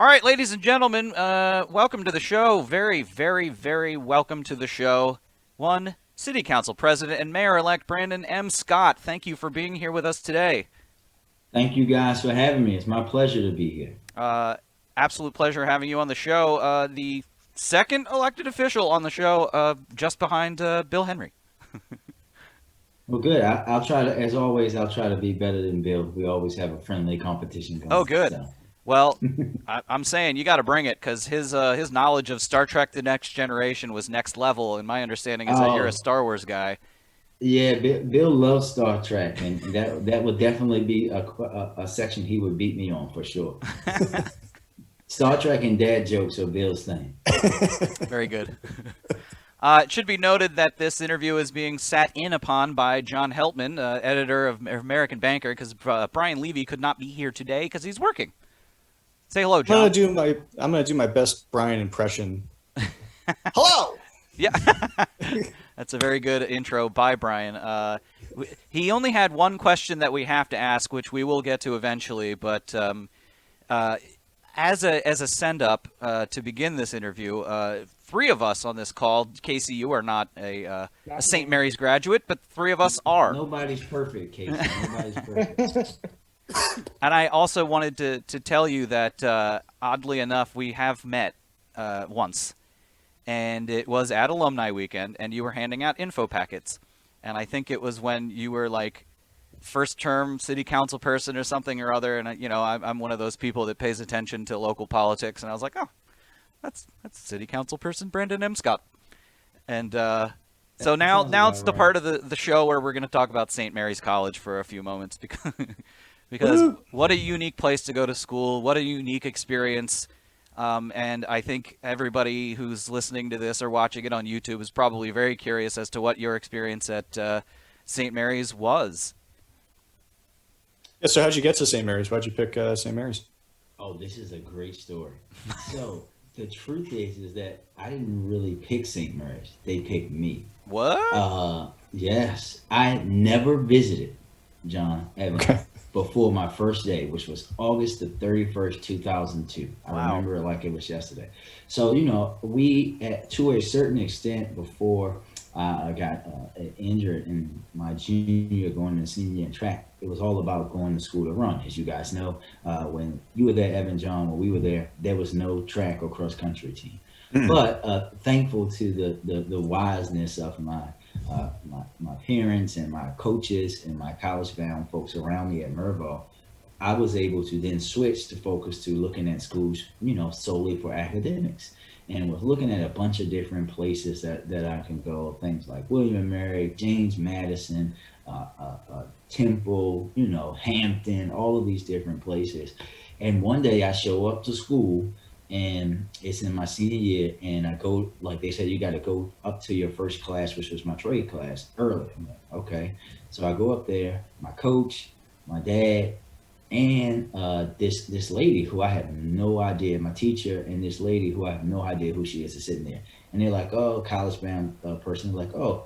All right, ladies and gentlemen, welcome to the show. Very, very, very welcome to the show. One City Council President and Mayor-elect Brandon M. Scott, thank you for being here with us today. Thank you guys for having me. It's my pleasure to be here. Uh, Absolute pleasure having you on the show. The second elected official on the show, just behind Bill Henry. Well, good. I'll try to, as always, I'll try to be better than Bill. We always have a friendly competition Oh, going. good. So, Well, I'm saying you got to bring it because his knowledge of Star Trek: The Next Generation was next level, and my understanding is that you're a oh Star Wars guy. yeah, Bill loves Star Trek, and that would definitely be a section he would beat me on for sure. Star Trek and dad jokes are Bill's thing. Very good. It should be noted that this interview is being sat in upon by John Heltman, editor of American Banker, because Brian Levy could not be here today because he's working. Say hello, John. I'm gonna do my best Brian impression. Hello. Yeah, that's a very good intro by Brian. He only had one question that we have to ask, which we will get to eventually, but uh, as a send up to begin this interview, three of us on this call, Casey, you are not a St. Mary's graduate, but three of us are. Nobody's perfect, Casey. Nobody's perfect. And I also wanted to tell you that, oddly enough, we have met once. And it was at alumni weekend, and you were handing out info packets. And I think it was when you were like first term city council person or something or other. And I'm one of those people that pays attention to local politics. And I was like, oh, that's city council person Brandon M. Scott. And so That now sounds it's about the right. part of the show where we're going to talk about St. Mary's College for a few moments because Woo. what a unique place to go to school. What a unique experience. And I think everybody who's listening to this or watching it on YouTube is probably very curious as to what your experience at St. Mary's was. Yeah. So how'd you get to St. Mary's? Why'd you pick St. Mary's? Oh, this is a great story. So the truth is that I didn't really pick St. Mary's. They picked me. What? Yes, I never visited John Evan Okay. before my first day, which was August the 31st, 2002. I Wow. remember it like it was yesterday. So, to a certain extent, before I got injured in my junior year going to senior in track, it was all about going to school to run. As you guys know, when you were there, Evan, John, when we were there was no track or cross country team. Mm. But thankful to the wiseness of my parents and my coaches and my college bound folks around me at Mervo, I was able to then switch to focus to looking at schools, solely for academics. And was looking at a bunch of different places that I can go, things like William and Mary, James Madison, Temple, Hampton, all of these different places. And one day I show up to school and it's in my senior year and I go, like they said, you got to go up to your first class, which was my trade class, early. I'm like, okay. So I go up there, my coach, my dad, and this lady who I have no idea, my teacher, and this lady who I have no idea who she is sitting there. And they're like, oh, college bound person. They're like, oh,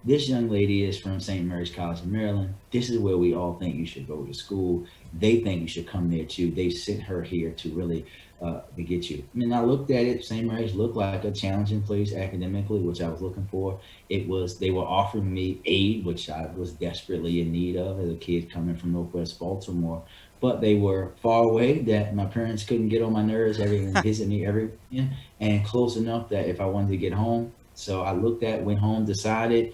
this young lady is from St. Mary's College in Maryland. This is where we all think you should go to school. They think you should come there too. They sent her here to really to get you. I mean, I looked at it. St. Mary's looked like a challenging place academically, which I was looking for. It was they were offering me aid, which I was desperately in need of as a kid coming from Northwest Baltimore. But they were far away that my parents couldn't get on my nerves every visit me every weekend, and close enough that if I wanted to get home. So I looked at, went home, decided,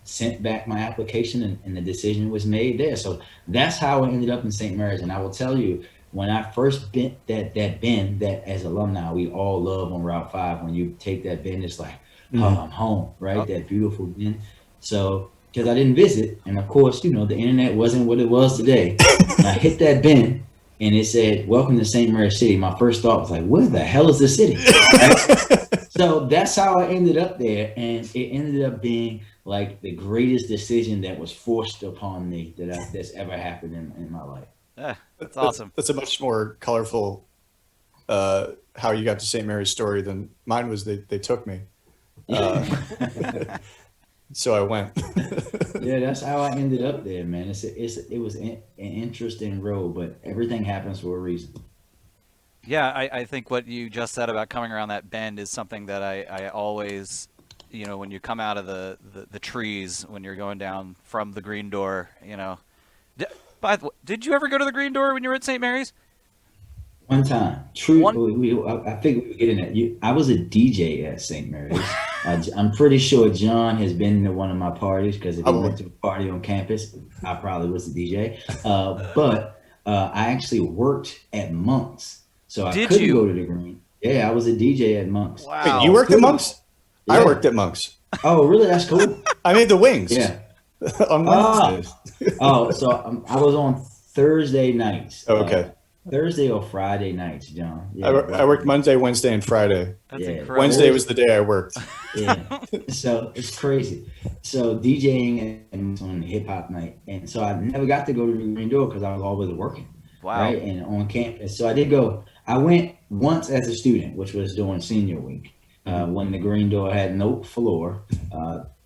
sent back my application, and the decision was made there. So that's how I ended up in St. Mary's. And I will tell you, when I first bent that bend that as alumni we all love on Route 5, when you take that bend, it's like, oh, Mm. I'm home, right? Oh, That beautiful bend. So because I didn't visit, and of course, the internet wasn't what it was today. And I hit that bend, and it said, "Welcome to St. Mary's City." My first thought was like, "Where the hell is the city?" Right? So that's how I ended up there, and it ended up being like the greatest decision that was forced upon me that's ever happened in my life. that's awesome. That's a much more colorful how you got to St. Mary's story than mine was. They took me, uh, so I went. Yeah, that's how I ended up there, man. It was an interesting road, but everything happens for a reason. Yeah, I think what you just said about coming around that bend is something that I always, when you come out of the trees, when you're going down from the green door, D- did you ever go to the green door when you were at St. Mary's? One time, true. One. I think we were getting at you. I was a DJ at St. Mary's. I'm pretty sure John has been to one of my parties because if he went Probably. to a party on campus, I probably was the DJ. But I actually worked at Monk's, so I Did couldn't you? go to the Green. Yeah, I was a DJ at Monk's, Wait, so you I Wow. worked at couldn't. Monk's? I Yeah. worked at Monk's. Oh, really? That's cool. I made the wings Yeah. on Ah. Wednesdays. Oh, so I was on Thursday nights. Oh, okay. Thursday or Friday nights, John. I, Yeah, I worked Monday, Wednesday, and Friday. That's yeah. incredible. Wednesday was the day I worked. Yeah. So it's crazy. So DJing and on hip hop night, and so I never got to go to the Green Door because I was always working, Wow. right, and on campus. So I did go. I went once as a student, which was during senior week, when the Green Door had no floor.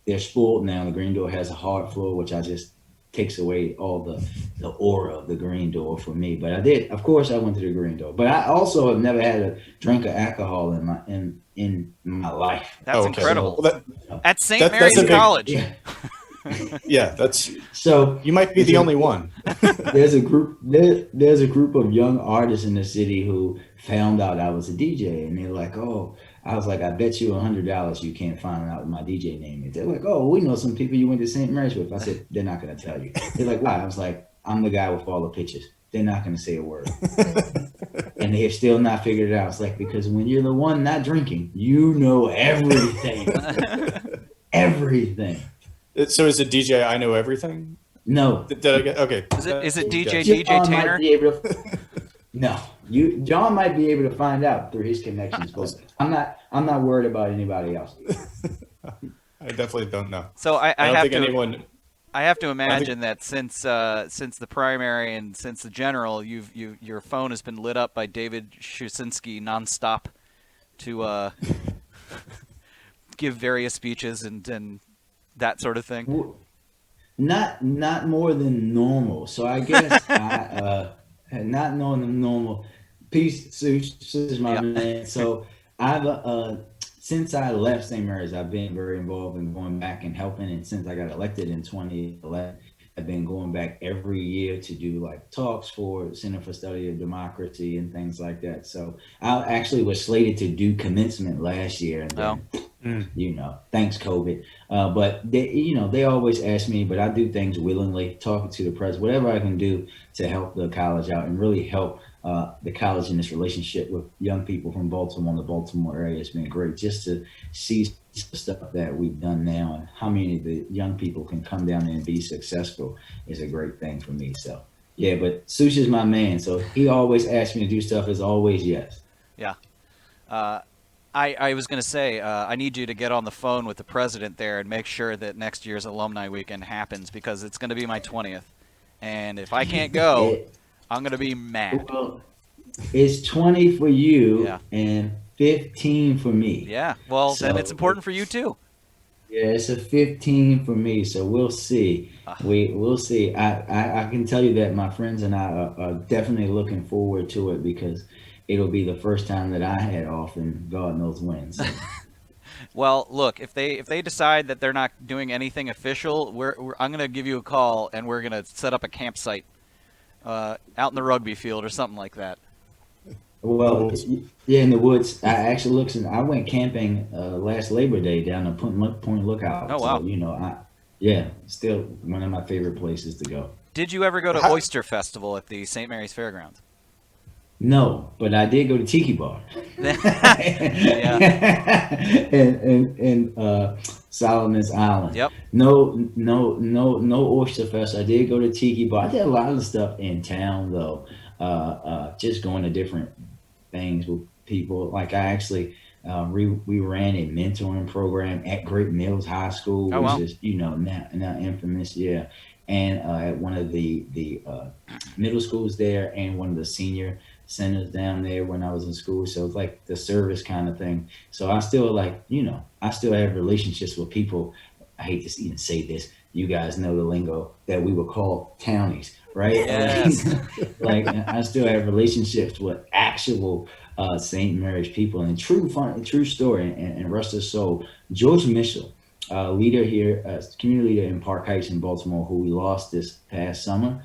They're spoiled now. The Green Door has a hard floor, which I just takes away all the aura of the Green Door for me. But I did, of course, I went to the Green Door. But I also have never had a drink of alcohol in my life. That's Oh, okay. incredible. Well, At St. that's Mary's a big- College. Yeah. yeah, that's So you might be the only one. there's a group there's a group of young artists in the city who found out I was a DJ, and they're like, "Oh," I was like, "I bet you $100 you can't find out what my DJ name is." They're like, "Oh, we know some people you went to St. Mary's with." I said, "They're not gonna tell you." They're like, "Why?" I was like, "I'm the guy with all the pictures." They're not gonna say a word, and they have still not figured it out. It's like, because when you're the one not drinking, you know everything, everything. So is it DJ I Know Everything? No, Did I get okay? Is it DJ Okay. John Tanner? might be able to. No, John might be able to find out through his connections, but I'm not worried about anybody else. I definitely don't know. So I I don't have think to anyone. I have to imagine that since the primary and since the general, your phone has been lit up by David Shusinski nonstop to give various speeches and that sort of thing. Not more than normal. So I guess I not more than normal. Peace, Sush is my Yeah. man. So I've since I left St. Mary's, I've been very involved in going back and helping. And since I got elected in 2011, I've been going back every year to do like talks for Center for Study of Democracy and things like that. So I actually was slated to do commencement last year, and then, thanks COVID. But they always ask me, but I do things willingly, talking to the president, whatever I can do to help the college out and really help the college in this relationship with young people from Baltimore and the Baltimore area. Has been great just to see stuff that we've done now and how many of the young people can come down there and be successful is a great thing for me. So yeah, but Sush is my man. So he always asks me to do stuff, is always yes. Yeah. I was going to say, I need you to get on the phone with the president there and make sure that next year's alumni weekend happens, because it's going to be my 20th. And if I can't go, I'm going to be mad. Well, it's 20 for you Yeah. and 15 for me. Yeah. Well, then So- it's important for you too. Yeah, it's a 15 for me, so we'll see. We'll see. I can tell you that my friends and I are definitely looking forward to it, because it'll be the first time that I had off in God knows when. So. Well, look, if they decide that they're not doing anything official, I'm going to give you a call and we're going to set up a campsite out in the rugby field or something like that. Well, yeah, in the woods. I actually I went camping last Labor Day down at Point Lookout. Oh, wow. So, still one of my favorite places to go. Did you ever go to Oyster Festival at the St. Mary's Fairgrounds? No, but I did go to Tiki Bar. Yeah. in Solomon's Island. Yep. No Oyster Fest. I did go to Tiki Bar. I did a lot of stuff in town though. Just going to different things with people. Like I actually we ran a mentoring program at Great Mills High School, Oh, which wow. is now infamous. Yeah. And at one of the middle schools there, and one of the senior centers down there when I was in school. So it's like the service kind of thing. So I still I still have relationships with people. I hate to even say this. You guys know the lingo that we would call townies. right? Yes. Like I still have relationships with actual St. Mary's people, and true story, and rest his soul, George Mitchell, leader here, community leader in Park Heights in Baltimore, who we lost this past summer.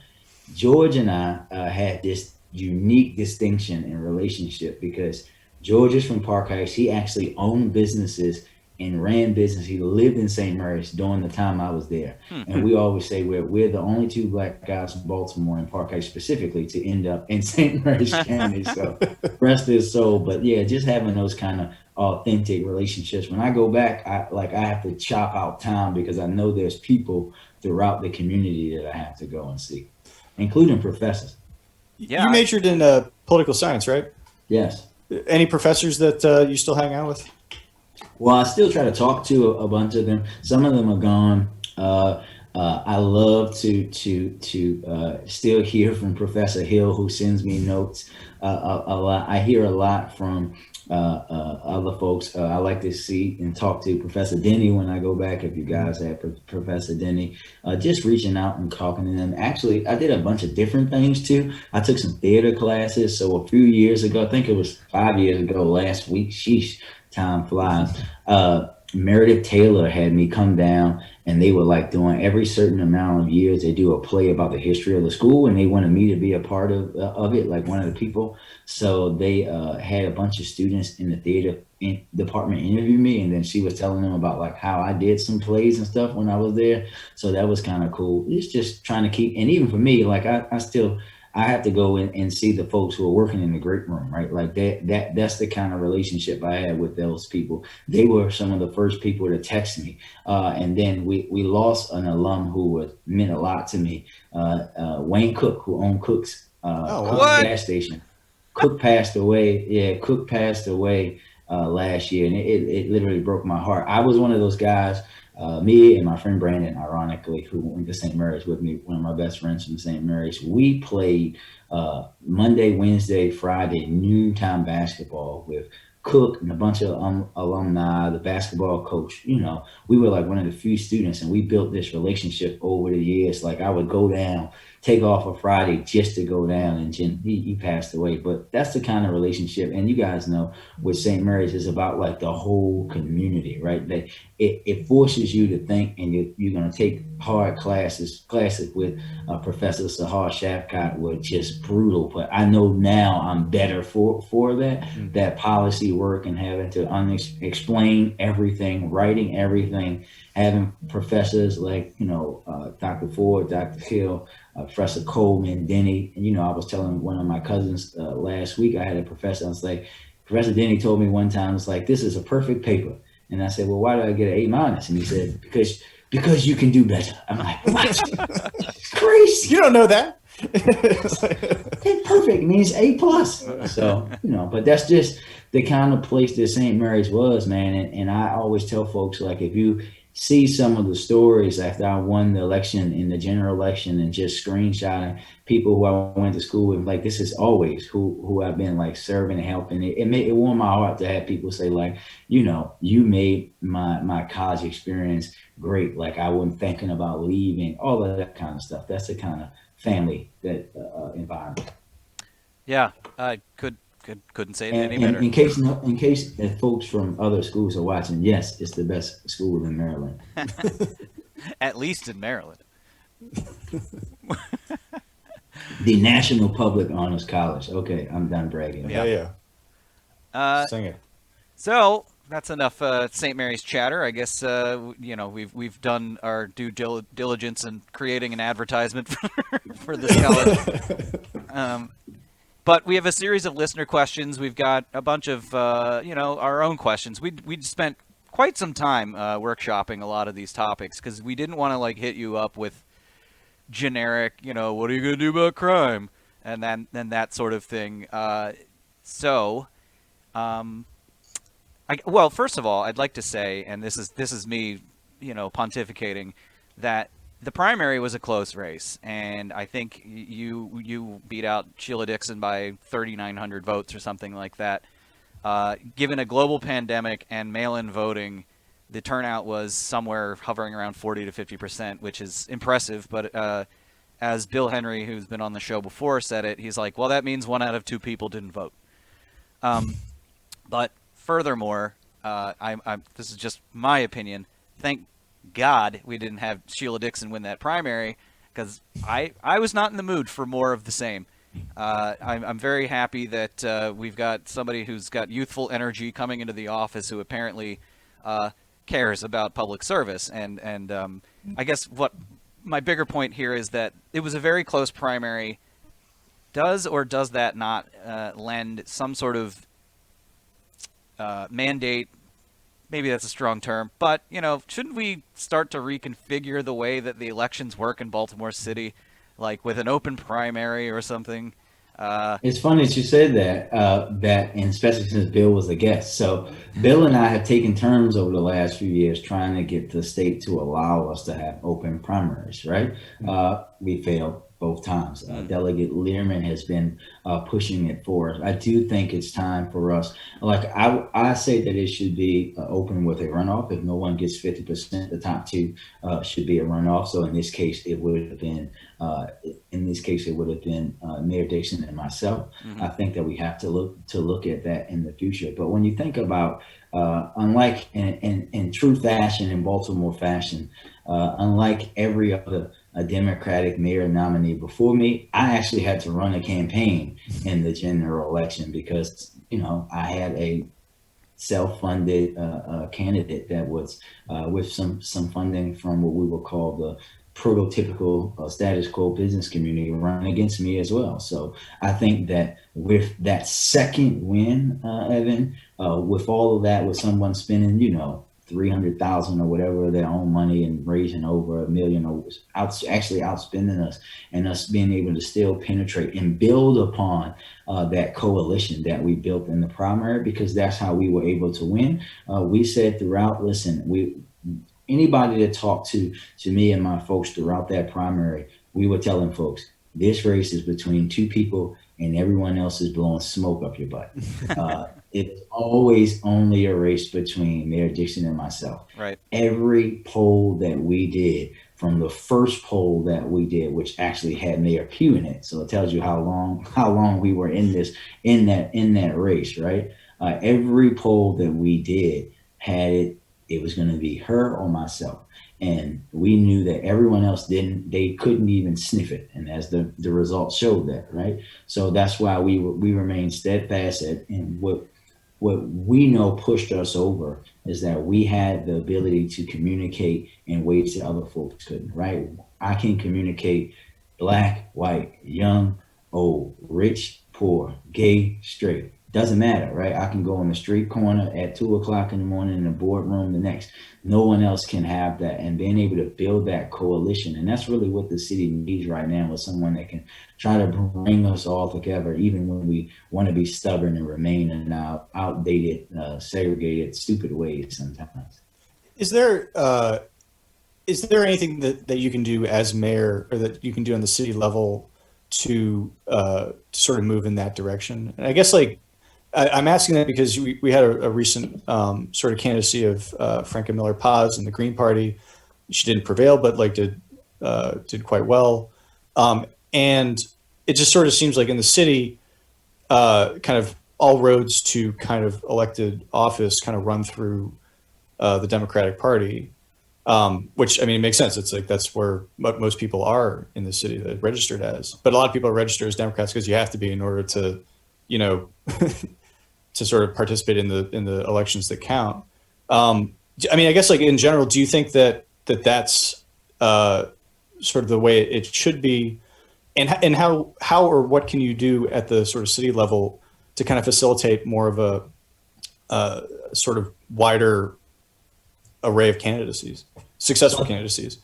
George and I had this unique distinction in relationship because George is from Park Heights. He actually owned businesses and ran business. He lived in St. Mary's during the time I was there. And we always say we're the only two black guys from Baltimore and Park Heights specifically to end up in St. Mary's County. So rest his soul. But yeah, just having those kind of authentic relationships. When I go back, I have to chop out time because I know there's people throughout the community that I have to go and see, including professors. Yeah, You majored in political science, right? Yes. Any professors that you still hang out with? Well, I still try to talk to a bunch of them. Some of them are gone. I love to still hear from Professor Hill, who sends me notes a lot. I hear a lot from other folks. I like to see and talk to Professor Denny when I go back. If you guys have Professor Denny, just reaching out and talking to them. Actually, I did a bunch of different things too. I took some theater classes. So a few years ago, I think it was 5 years ago, last week. Sheesh, time flies. Meredith Taylor had me come down, and they were like doing every certain amount of years they do a play about the history of the school, and they wanted me to be a part of it, like one of the people. So they had a bunch of students in the theater department interview me, and then she was telling them about like how I did some plays and stuff when I was there. So that was kind of cool. It's just trying to keep, and even for me, like I have to go in and see the folks who are working in the great room, right? Like that's the kind of relationship I had with those people. They were some of the first people to text me. And then we lost an alum who meant a lot to me, Wayne Cook, who owned Cook's gas station. Cook passed away. Yeah, Cook passed away last year, and it literally broke my heart. I was one of those guys, me and my friend Brandon, ironically, who went to St. Mary's with me, one of my best friends from St. Mary's. We played Monday, Wednesday, Friday, noontime basketball with Cook and a bunch of alumni, the basketball coach. You know, we were like one of the few students, and we built this relationship over the years. Like I would go down, take off a Friday just to go down, and he passed away. But that's the kind of relationship, and you guys know with St. Mary's is about like the whole community, right? That it forces you to think, and you're going to take hard classes with Professor Sahar Shafkat were just brutal. But I know now I'm better for that policy work and having to explain everything, writing everything, having professors like, Dr. Ford, Dr. Hill, Professor Coleman, Denny. And, I was telling one of my cousins last week, I had a professor, I was like, Professor Denny told me one time, it's like, this is a perfect paper. And I said, well, why did I get an A-? And he said, because you can do better. I'm like, what? It's crazy. You don't know that. Perfect means A+. So, but that's just the kind of place that St. Mary's was, man. And I always tell folks, like, if you see some of the stories after I won the election in the general election and just screenshotting people who I went to school with, like, this is always who I've been like serving and helping. It warmed my heart to have people say, like, you made my college experience great. Like, I wasn't thinking about leaving, all of that kind of stuff. That's the kind of family that environment. Yeah, I couldn't say it any better. In case folks from other schools are watching, yes, it's the best school in Maryland. At least in Maryland. The National Public Honors College. Okay, I'm done bragging. Yeah. Sing it. So that's enough St. Mary's chatter. I guess we've done our due diligence in creating an advertisement for this college. But we have a series of listener questions. We've got a bunch of our own questions. We spent quite some time workshopping a lot of these topics because we didn't want to like hit you up with generic, what are you going to do about crime, and then that sort of thing. Well, first of all, I'd like to say, and this is me, pontificating, that the primary was a close race, and I think you beat out Sheila Dixon by 3,900 votes or something like that. Given a global pandemic and mail-in voting, the turnout was somewhere hovering around 40 to 50%, which is impressive. But as Bill Henry, who's been on the show before, said it. He's like, well, that means 1 out of 2 people didn't vote. But furthermore, this is just my opinion. Thank God we didn't have Sheila Dixon win that primary, because I was not in the mood for more of the same. I'm very happy that we've got somebody who's got youthful energy coming into the office who apparently cares about public service. And I guess what my bigger point here is that it was a very close primary. Does or does that not lend some sort of mandate? Maybe that's a strong term, but, shouldn't we start to reconfigure the way that the elections work in Baltimore City, like with an open primary or something? It's funny that you said that, and especially since Bill was a guest. So Bill and I have taken turns over the last few years trying to get the state to allow us to have open primaries, right? We failed both times. Delegate Learman has been pushing it for us. I do think it's time for us. Like I say that it should be open with a runoff. If no one gets 50%, the top 2 should be a runoff. So in this case, it would have been Mayor Dixon and myself. I think that we have to look at that in the future. But when you think about unlike in true fashion, in Baltimore fashion, unlike every other Democratic mayor nominee before me, I actually had to run a campaign in the general election because, I had a self-funded candidate that was with some funding from what we would call the prototypical status quo business community run against me as well. So I think that with that second win, Evan, with all of that, with someone spending, $300,000 or whatever of their own money and raising over $1 million, actually outspending us, and us being able to still penetrate and build upon that coalition that we built in the primary, because that's how we were able to win. We said throughout, listen, anybody that talked to me and my folks throughout that primary, we were telling folks, this race is between 2 people and everyone else is blowing smoke up your butt. It's always only a race between Mayor Dixon and myself. Right. Every poll that we did, from the first poll that we did, which actually had Mayor Pugh in it, so it tells you how long we were in that race, right? Every poll that we did had it was going to be her or myself. And we knew that everyone else they couldn't even sniff it. And as the results showed that, right? So that's why we remained steadfast and what we know pushed us over is that we had the ability to communicate in ways that other folks couldn't, right? I can communicate black, white, young, old, rich, poor, gay, straight. Doesn't matter, right? I can go on the street corner at 2:00 in the morning in the boardroom the next. No one else can have that, and being able to build that coalition. And that's really what the city needs right now, is someone that can try to bring us all together, even when we want to be stubborn and remain in our outdated, segregated, stupid ways sometimes. Is there anything that you can do as mayor, or that you can do on the city level to sort of move in that direction? And I guess, I'm asking that because we had a recent sort of candidacy of Franca Miller Paz in the Green Party. She didn't prevail, but did quite well. And it just sort of seems like in the city, kind of all roads to kind of elected office kind of run through the Democratic Party, which, I mean, it makes sense. It's like that's where most people are in the city that registered as. But a lot of people are registered as Democrats because you have to be in order to, to sort of participate in the elections that count. I mean, I guess in general, do you think that's sort of the way it should be, and how or what can you do at the sort of city level to kind of facilitate more of a sort of wider array of candidacies, successful candidacies?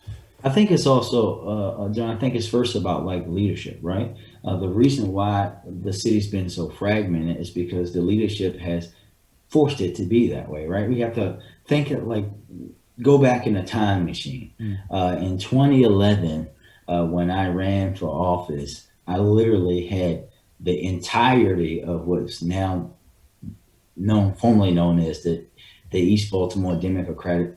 I think it's also, John, I think it's first about leadership, right? The reason why the city's been so fragmented is because the leadership has forced it to be that way, right? We have to think go back in a time machine. In 2011, when I ran for office, I literally had the entirety of what's now formerly known as the the East Baltimore Democratic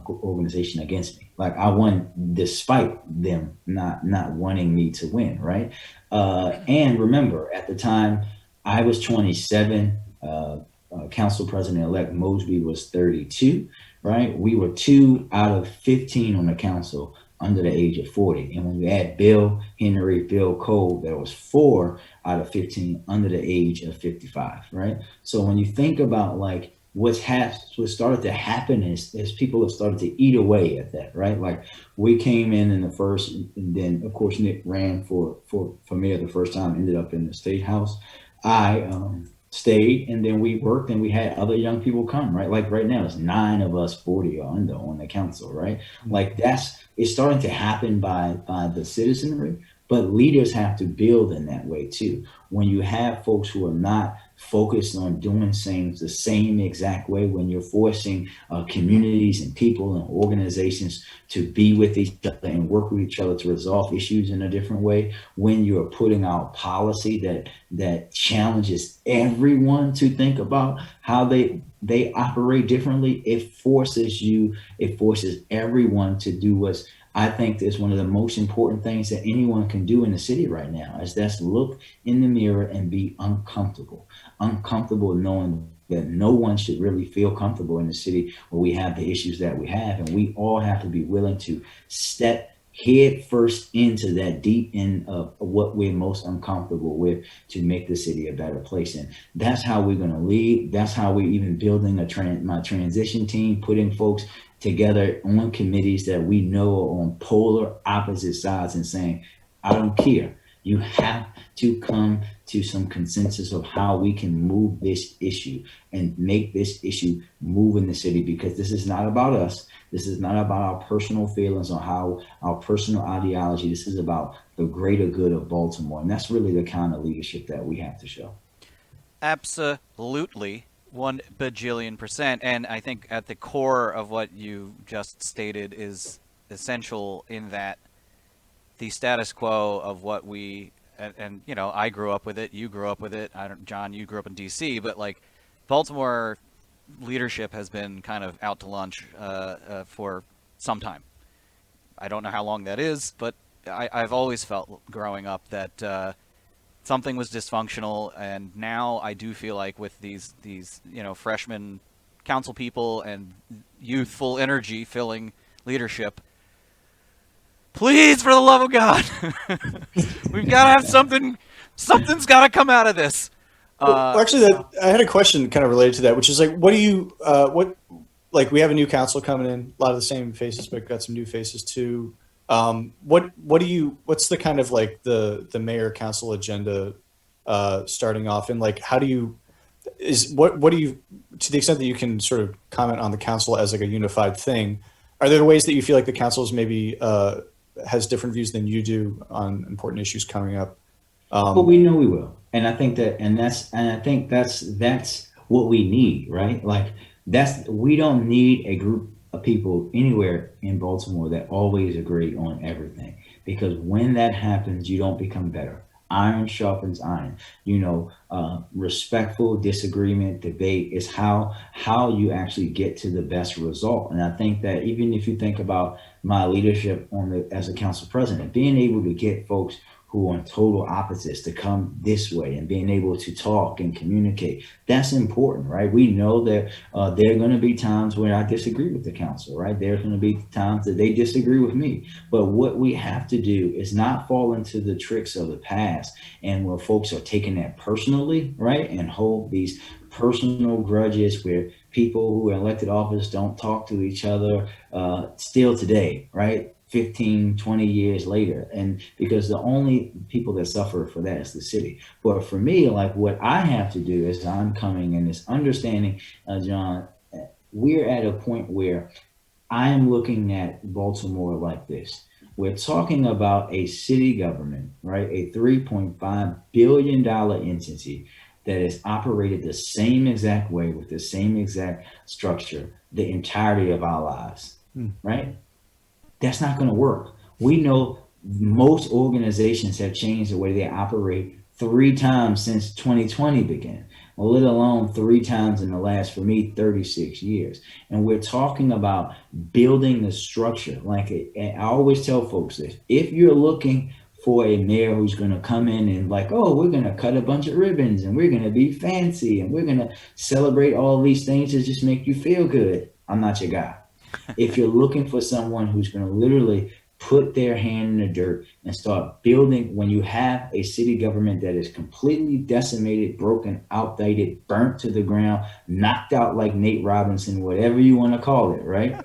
organization against me. Like I won despite them not wanting me to win, right? And remember, at the time, I was 27. Council President-elect Mosby was 32, right? We were 2 out of 15 on the council under the age of 40. And when you add Bill Cole, there was 4 out of 15 under the age of 55, right? So when you think about like what started to happen is people have started to eat away at that, right? Like we came in the first, and then of course Nick ran for mayor the first time, ended up in the state house. I stayed, and then we worked, and we had other young people come, right? Like right now, it's 9 of us 40 or under on the council, right? Like it's starting to happen by the citizenry, but leaders have to build in that way too. When you have folks who are not focused on doing things the same exact way, when you're forcing communities and people and organizations to be with each other and work with each other to resolve issues in a different way, when you're putting out policy that challenges everyone to think about how they operate differently, it forces everyone to do what's, I think, is one of the most important things that anyone can do in the city right now, is that's look in the mirror and be uncomfortable knowing that no one should really feel comfortable in the city where we have the issues that we have. And we all have to be willing to step head first into that deep end of what we're most uncomfortable with to make the city a better place. And that's how we're going to lead. That's how we're even building my transition team, putting folks together on committees that we know are on polar opposite sides and saying, I don't care. You have to come to some consensus of how we can move this issue and make this issue move in the city, because this is not about us. This is not about our personal feelings or how our personal ideology. This is about the greater good of Baltimore. And that's really the kind of leadership that we have to show. Absolutely. 1 bajillion%. And I think at the core of what you just stated is essential, in that the status quo of what we, and you know, I grew up with it, you grew up with it, John, you grew up in DC, but like Baltimore leadership has been kind of out to lunch for some time. I don't know how long that is, but I've always felt growing up that something was dysfunctional, and now I do feel like with these you know, freshman council people and youthful energy filling leadership, please, for the love of God, we've got to have something. Something's got to come out of this. Well, actually, I had a question kind of related to that, which is like, what do you, like we have a new council coming in, a lot of the same faces, but got some new faces too. What's the kind of like the mayor council agenda starting off, and like how do you, what do you, to the extent that you can sort of comment on the council as like a unified thing, are there ways that you feel like the council is maybe has different views than you do on important issues coming up? But we know we will, and I think that's what we need, right? Like we don't need a group of people anywhere in Baltimore that always agree on everything, because when that happens, you don't become better. Iron sharpens iron. You know, respectful disagreement, debate is how you actually get to the best result. And I think that even if you think about my leadership as a council president, being able to get folks who are on total opposites to come this way and being able to talk and communicate, that's important, right? We know that there are going to be times when I disagree with the council, right? There's going to be times that they disagree with me. But what we have to do is not fall into the tricks of the past, and where folks are taking that personally, right? And hold these personal grudges where people who are elected office don't talk to each other still today, right? 15, 20 years later. And because the only people that suffer for that is the city. But for me, like what I have to do is I'm coming in this understanding, John, we're at a point where I am looking at Baltimore like this. We're talking about a city government, right? A $3.5 billion entity that is operated the same exact way with the same exact structure the entirety of our lives, right? That's not going to work. We know most organizations have changed the way they operate 3 times since 2020 began. let alone 3 times in the last, for me, 36 years. And we're talking about building the structure. Like I always tell folks this: if you're looking for a mayor who's going to come in and like, oh, we're going to cut a bunch of ribbons and we're going to be fancy and we're going to celebrate all these things to just make you feel good, I'm not your guy. If you're looking for someone who's going to literally put their hand in the dirt and start building, when you have a city government that is completely decimated, broken, outdated, burnt to the ground, knocked out like Nate Robinson, whatever you want to call it, right?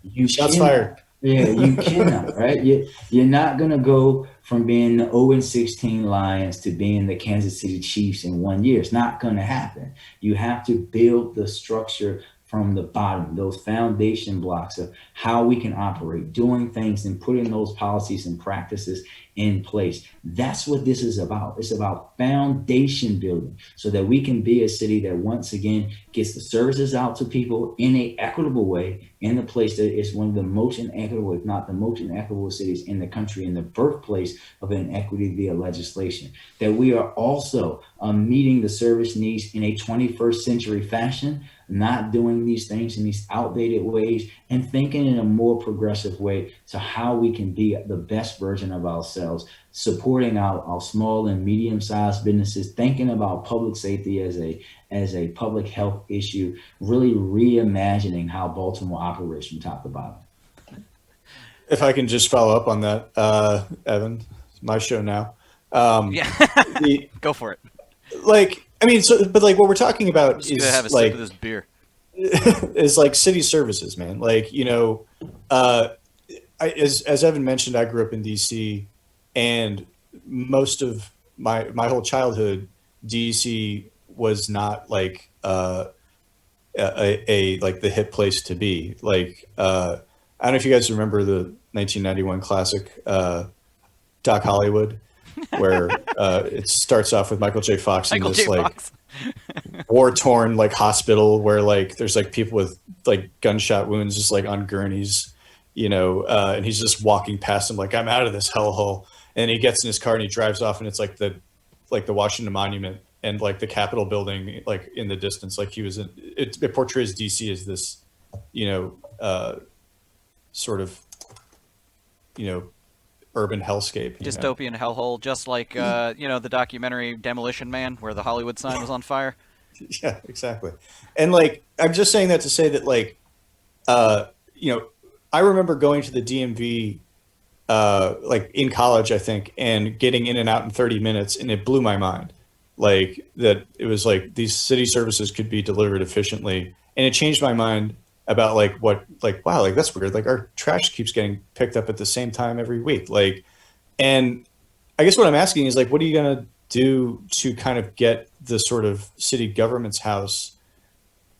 You Shots cannot, fired. yeah, you cannot, right? You're not going to go from being the 0-16 Lions to being the Kansas City Chiefs in 1 year. It's not going to happen. You have to build the structure from the bottom, those foundation blocks of how we can operate, doing things and putting those policies and practices in place. That's what this is about. It's about foundation building so that we can be a city that once again gets the services out to people in an equitable way, in the place that is one of the most inequitable, if not the most inequitable cities in the country, and the birthplace of inequity via legislation. That we are also meeting the service needs in a 21st century fashion, not doing these things in these outdated ways, and thinking in a more progressive way to how we can be the best version of ourselves, supporting our small and medium-sized businesses, thinking about public safety as a public health issue, really reimagining how Baltimore operates from top to bottom. If I can just follow up on that, Evan, it's my show now. Yeah, go for it. Like, I mean, so, but like what we're talking about Just gonna have a is like sip of this beer. is like city services, man. Like, you know, as Evan mentioned, I grew up in DC, and most of my whole childhood, DC was not like a like the hip place to be. Like, I don't know if you guys remember the 1991 classic Doc Hollywood, where it starts off with Michael J. Fox in this like war-torn like hospital where like there's like people with like gunshot wounds just like on gurneys, you know, and he's just walking past them like, I'm out of this hellhole. And he gets in his car and he drives off, and it's like the Washington Monument and like the Capitol building like in the distance. Like he was in it portrays DC as this, you know, sort of, you know, urban hellscape, dystopian hellhole, just like you know, the documentary Demolition Man, where the Hollywood sign was on fire. Yeah, exactly. And like, I'm just saying that to say that like, you know, I remember going to the DMV like in college, I think, and getting in and out in 30 minutes, and it blew my mind. Like that, it was like these city services could be delivered efficiently, and it changed my mind about like what, like, wow, like that's weird. Like our trash keeps getting picked up at the same time every week. Like, and I guess what I'm asking is like, what are you gonna do to kind of get the sort of city government's house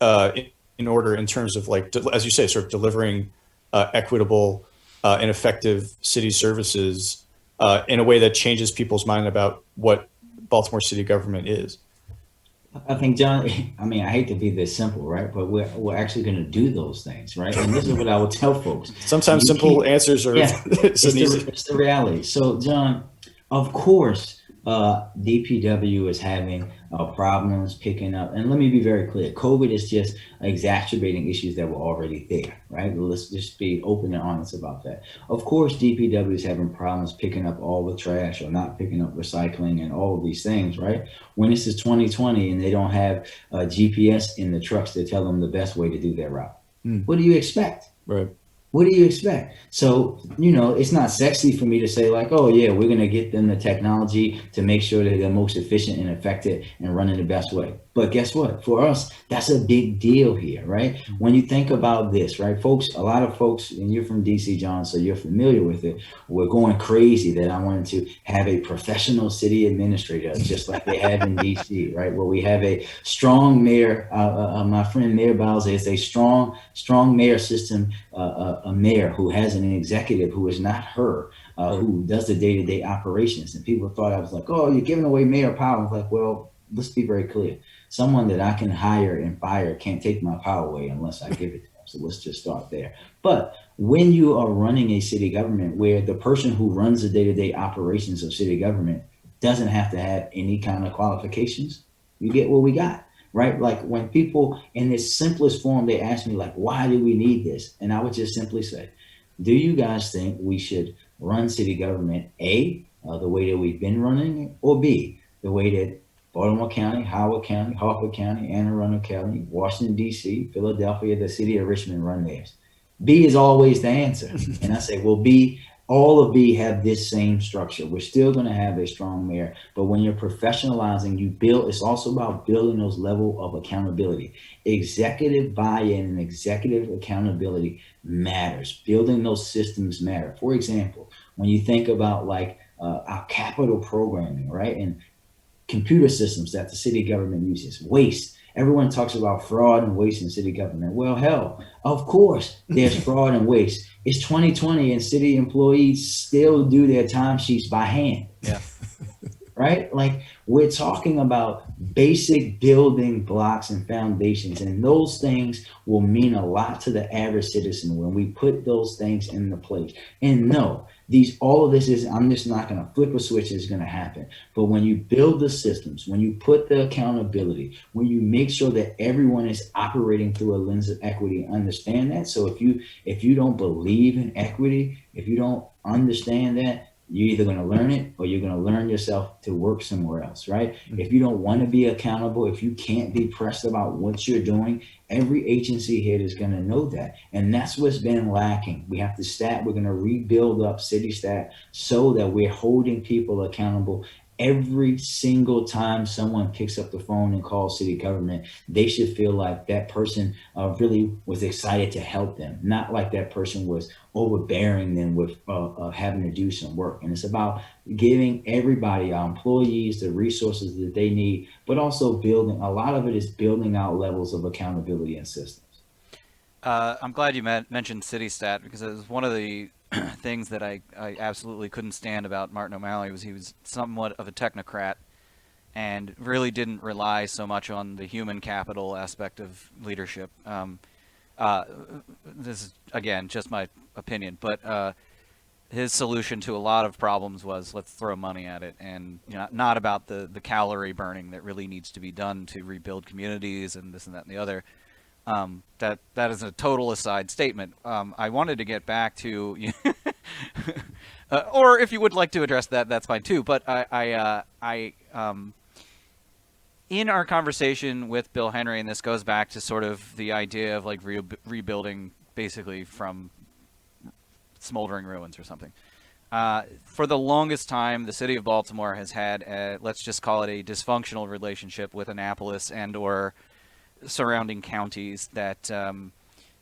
in order in terms of like, as you say, sort of delivering equitable and effective city services in a way that changes people's mind about what Baltimore city government is? I think, John, I mean, I hate to be this simple, right? But we're actually going to do those things, right? And this is what I would tell folks. Sometimes simple answers are Yeah, it's the reality. So, John, of course, DPW is having problems picking up. And let me be very clear. COVID is just exacerbating issues that were already there, right? Let's just be open and honest about that. Of course, DPW is having problems picking up all the trash or not picking up recycling and all of these things, right? When this is 2020 and they don't have GPS in the trucks to tell them the best way to do their route. What do you expect? Right. What do you expect? So, you know, it's not sexy for me to say like, oh yeah, we're going to get them the technology to make sure that they're most efficient and effective and running the best way. But guess what? For us, that's a big deal here, right? When you think about this, right, folks, a lot of folks, and you're from DC, John, so you're familiar with it. We're going crazy that I wanted to have a professional city administrator, just like they have in DC, right? Where we have a strong mayor. My friend Mayor Bowser is a strong mayor system, a mayor who has an executive who is not her, who does the day-to-day operations. And people thought I was like, oh, you're giving away mayor power. I was like, well, let's be very clear. Someone that I can hire and fire can't take my power away unless I give it to them. So let's just start there. But when you are running a city government where the person who runs the day-to-day operations of city government doesn't have to have any kind of qualifications, You get what we got, right? Like when people in this simplest form, they ask me like, why do we need this? And I would just simply say, do you guys think we should run city government A, the way that we've been running it, or B, the way that Baltimore County, Howard County, Harford County, Anne Arundel County, Washington, D.C., Philadelphia, the city of Richmond run theirs? B is always the answer. And I say, well, B, all of B have this same structure. We're still going to have a strong mayor, but when you're professionalizing, you build, it's also about building those level of accountability. Executive buy-in and executive accountability matters. Building those systems matter. For example, when you think about like our capital programming, right? And computer systems that the city government uses, waste. Everyone talks about fraud and waste in city government. Well, hell, of course there's fraud and waste. It's 2020 and city employees still do their timesheets by hand. Yeah. Right? Like we're talking about basic building blocks and foundations, and those things will mean a lot to the average citizen when we put those things into place. And no, all of this is, I'm just not going to flip a switch, it's going to happen. But when you build the systems, when you put the accountability, when you make sure that everyone is operating through a lens of equity, understand that. So if you don't believe in equity, if you don't understand that, you're either going to learn it or you're going to learn yourself to work somewhere else, right? Mm-hmm. If you don't want to be accountable, if you can't be pressed about what you're doing, every agency head is going to know that. And that's what's been lacking. We have to we're going to rebuild up city stat so that we're holding people accountable. Every single time someone picks up the phone and calls city government, they should feel like that person really was excited to help them, not like that person was overbearing them with having to do some work. And it's about giving everybody, our employees, the resources that they need, but also building, a lot of it is building out levels of accountability and systems. I'm glad you mentioned city stat, because it was one of the things that I absolutely couldn't stand about Martin O'Malley. Was he was somewhat of a technocrat and really didn't rely so much on the human capital aspect of leadership. This is, again, just my opinion, but his solution to a lot of problems was, let's throw money at it, and not about the calorie burning that really needs to be done to rebuild communities and this and that and the other. That is a total aside statement. I wanted to get back to, or if you would like to address that, that's fine too. But in our conversation with Bill Henry, and this goes back to sort of the idea of like rebuilding basically from smoldering ruins or something. For the longest time, the city of Baltimore has had, let's just call it a dysfunctional relationship with Annapolis and or surrounding counties that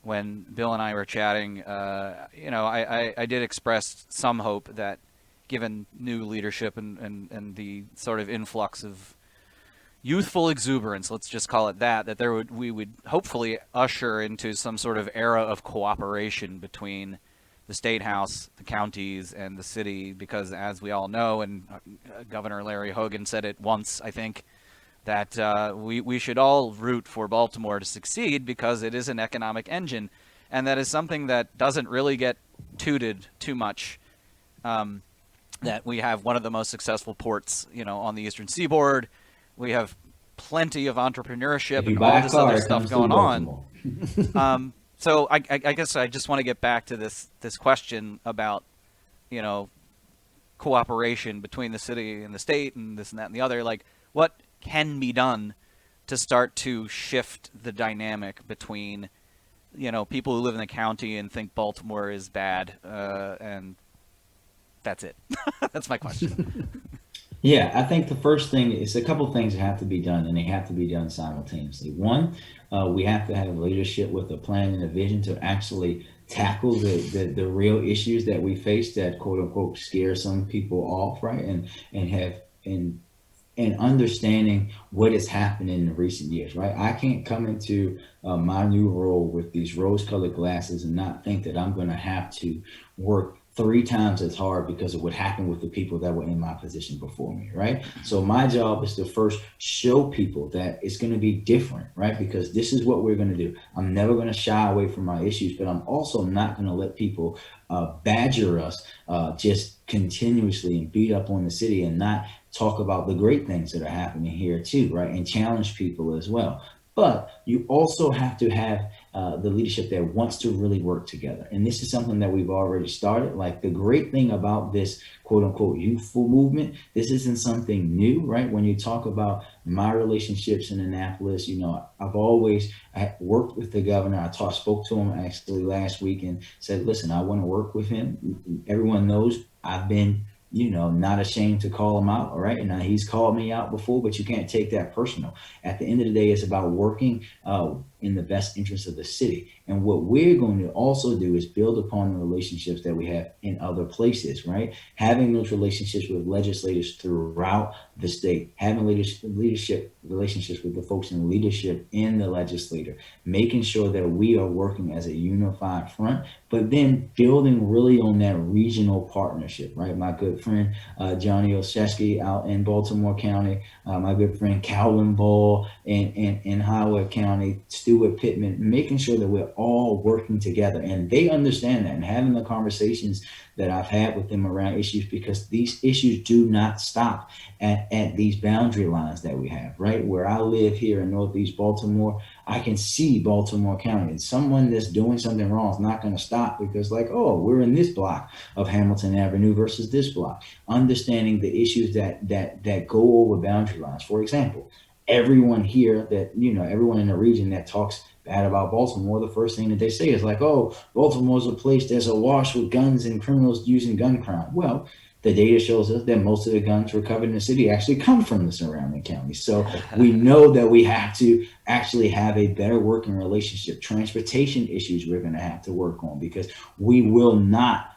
when Bill and I were chatting, I did express some hope that given new leadership and the sort of influx of youthful exuberance, let's just call it that we would hopefully usher into some sort of era of cooperation between the State House, the counties, and the city, because as we all know, and Governor Larry Hogan said it once, I think, that we should all root for Baltimore to succeed because it is an economic engine, and that is something that doesn't really get tooted too much. That we have one of the most successful ports, on the Eastern Seaboard. We have plenty of entrepreneurship and all this other stuff going on. So I guess I just want to get back to this question about, cooperation between the city and the state and this and that and the other. Like, what can be done to start to shift the dynamic between, people who live in the county and think Baltimore is bad, and that's it. That's my question. Yeah, I think the first thing is a couple things that have to be done, and they have to be done simultaneously. One, we have to have leadership with a plan and a vision to actually tackle the real issues that we face that quote unquote scare some people off, right? And understanding what has happened in the recent years, right? I can't come into my new role with these rose-colored glasses and not think that I'm going to have to work 3 times as hard because of what happened with the people that were in my position before me, right? So my job is to first show people that it's going to be different, right? Because this is what we're going to do. I'm never going to shy away from my issues, but I'm also not going to let people badger us just continuously and beat up on the city and not talk about the great things that are happening here too, right? And challenge people as well. But you also have to have the leadership that wants to really work together. And this is something that we've already started. Like the great thing about this quote unquote youthful movement, this isn't something new, right? When you talk about my relationships in Annapolis, I've always worked with the governor. Spoke to him actually last week and said, listen, I want to work with him. Everyone knows I've been not ashamed to call him out. All right. And he's called me out before, but you can't take that personal. At the end of the day, it's about working in the best interest of the city. And what we're going to also do is build upon the relationships that we have in other places, right? Having those relationships with legislators throughout the state, having leadership relationships with the folks in leadership in the legislature, making sure that we are working as a unified front, but then building really on that regional partnership, right? My good friend, Johnny Olszewski out in Baltimore County, my good friend, Calvin Ball in Howard County, Stuart Pittman, making sure that we're all working together. And they understand that, and having the conversations that I've had with them around issues, because these issues do not stop at these boundary lines that we have, right? Where I live here in Northeast Baltimore, I can see Baltimore County, and someone that's doing something wrong is not going to stop because we're in this block of Hamilton Avenue versus this block. Understanding the issues that go over boundary lines. For example, everyone here everyone in the region that talks bad about Baltimore, the first thing that they say is Baltimore's a place that's awash with guns and criminals using gun crime. Well, the data shows us that most of the guns recovered in the city actually come from the surrounding counties. So we know that we have to actually have a better working relationship. Transportation issues we're going to have to work on, because we will not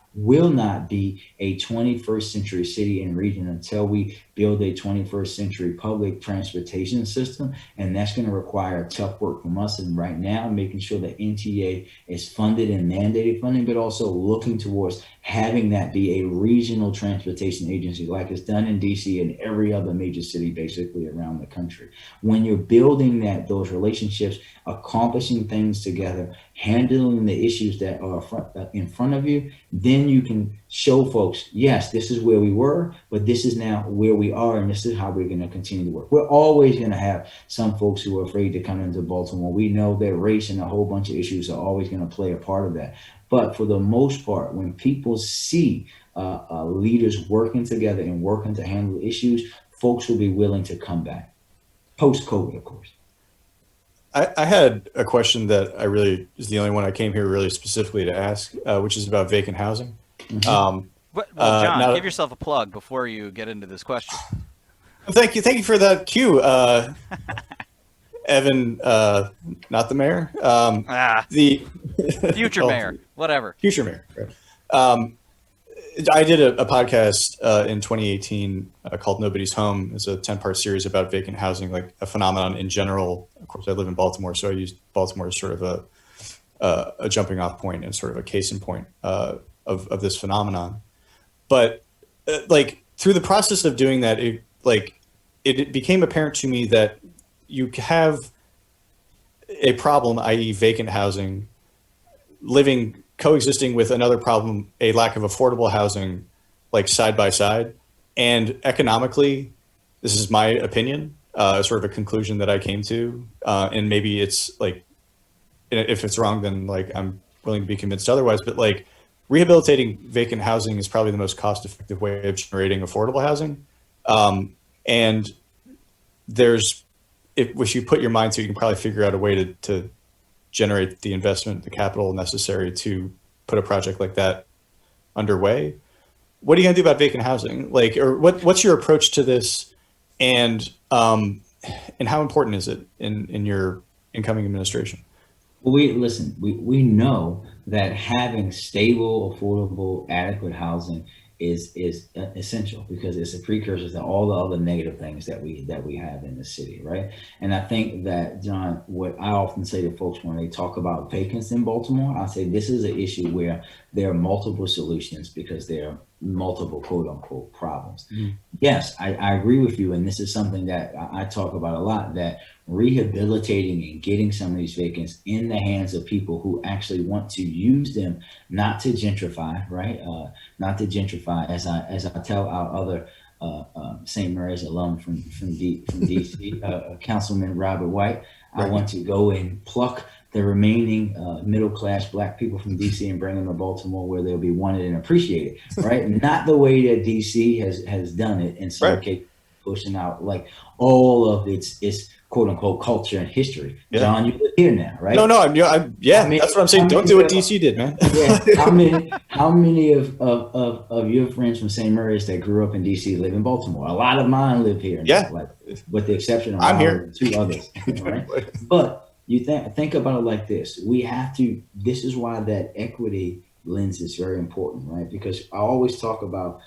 be a 21st century city and region until we build a 21st century public transportation system. And that's going to require tough work from us. And right now, making sure that NTA is funded and mandated funding, but also looking towards having that be a regional transportation agency like it's done in DC and every other major city basically around the country. When you're building those relationships, accomplishing things together, handling the issues that are in front of you, then you can show folks, yes, this is where we were, but this is now where we are, and this is how we're going to continue to work. We're always going to have some folks who are afraid to come into Baltimore. We know that race and a whole bunch of issues are always going to play a part of that. But for the most part, when people see leaders working together and working to handle issues, folks will be willing to come back. Post-COVID, of course. I had a question that I really is the only one I came here really specifically to ask, which is about vacant housing. Mm-hmm. Well, John, give yourself a plug before you get into this question. Thank you for that cue, Evan. Not the mayor. The future mayor, whatever. Future mayor. Right. I did a podcast in 2018 called Nobody's Home. It's a 10-part series about vacant housing, like a phenomenon in general. Of course, I live in Baltimore, so I use Baltimore as sort of a jumping off point and sort of a case in point of this phenomenon. But through the process of doing that, it became apparent to me that you have a problem, i.e. vacant housing, coexisting with another problem, a lack of affordable housing, side by side. And economically, this is my opinion, sort of a conclusion that I came to. And maybe it's if it's wrong, then I'm willing to be convinced otherwise. But rehabilitating vacant housing is probably the most cost-effective way of generating affordable housing. And if you put your mind to it, you can probably figure out a way to generate the investment, the capital necessary to put a project like that underway. What are you going to do about vacant housing? What's your approach to this, and how important is it in your incoming administration? Well, we know that having stable, affordable, adequate housing is essential, because it's a precursor to all the other negative things that we have in the city, right? And I think that, John, what I often say to folks when they talk about vacancy in Baltimore, I say this is an issue where there are multiple solutions because there are multiple quote unquote problems. Mm-hmm. Yes, I agree with you, and this is something that I talk about a lot, that rehabilitating and getting some of these vacants in the hands of people who actually want to use them, not to gentrify, right? Not to gentrify, as I tell our other St. Mary's alum from DC, Councilman Robert White. I want to go and pluck the remaining middle class Black people from DC and bring them to Baltimore, where they'll be wanted and appreciated. Right, not the way that DC has done it in some cases, pushing out like all of its quote unquote culture and history. Yeah. John, you live here now, right? No, that's what I'm saying. Don't do what DC did, man. Yeah. How many of your friends from St. Mary's that grew up in DC live in Baltimore? A lot of mine live here. Yeah. Like, with the exception of I'm here. 2 others. Right? But you think about it like this. We have to, this is why that equity lens is very important, right? Because I always talk about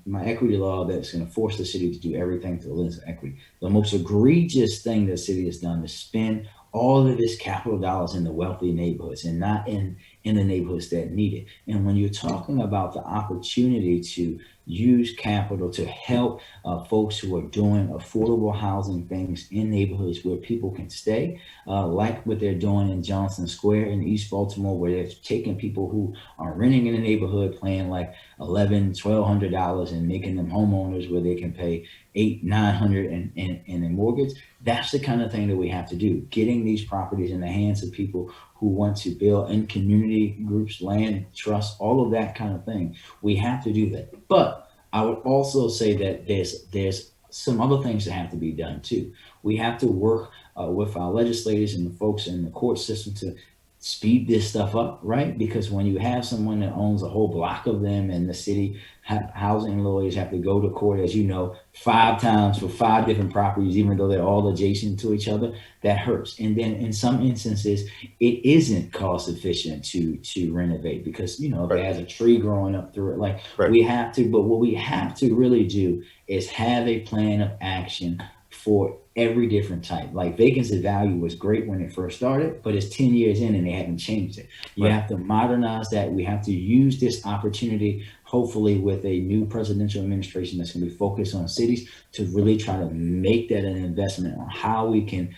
my equity law that's going to force the city to do everything through the lens of equity. The most egregious thing the city has done is spend all of its capital dollars in the wealthy neighborhoods and not in the neighborhoods that need it. And when you're talking about the opportunity to use capital to help folks who are doing affordable housing things in neighborhoods where people can stay, like what they're doing in Johnson Square in East Baltimore, where they're taking people who are renting in the neighborhood, paying like $1,100-$1,200 and making them homeowners where they can pay $800-$900 in a mortgage. That's the kind of thing that we have to do, getting these properties in the hands of people who want to build in community groups, land trust, all of that kind of thing. We have to do that. But I would also say that there's some other things that have to be done too. We have to work with our legislators and the folks in the court system to speed this stuff up, right? Because when you have someone that owns a whole block of them and the city housing lawyers have to go to court, as you know, 5 times for 5 different properties, even though they're all adjacent to each other, that hurts. And then in some instances, it isn't cost efficient to renovate because, you know, if it has a tree growing up through it, we have to, but what we have to really do is have a plan of action for every different type. Like vacancy value was great when it first started, but it's 10 years in and they haven't changed it. You have to modernize that. We have to use this opportunity, hopefully with a new presidential administration that's going to be focused on cities, to really try to make that an investment on how we can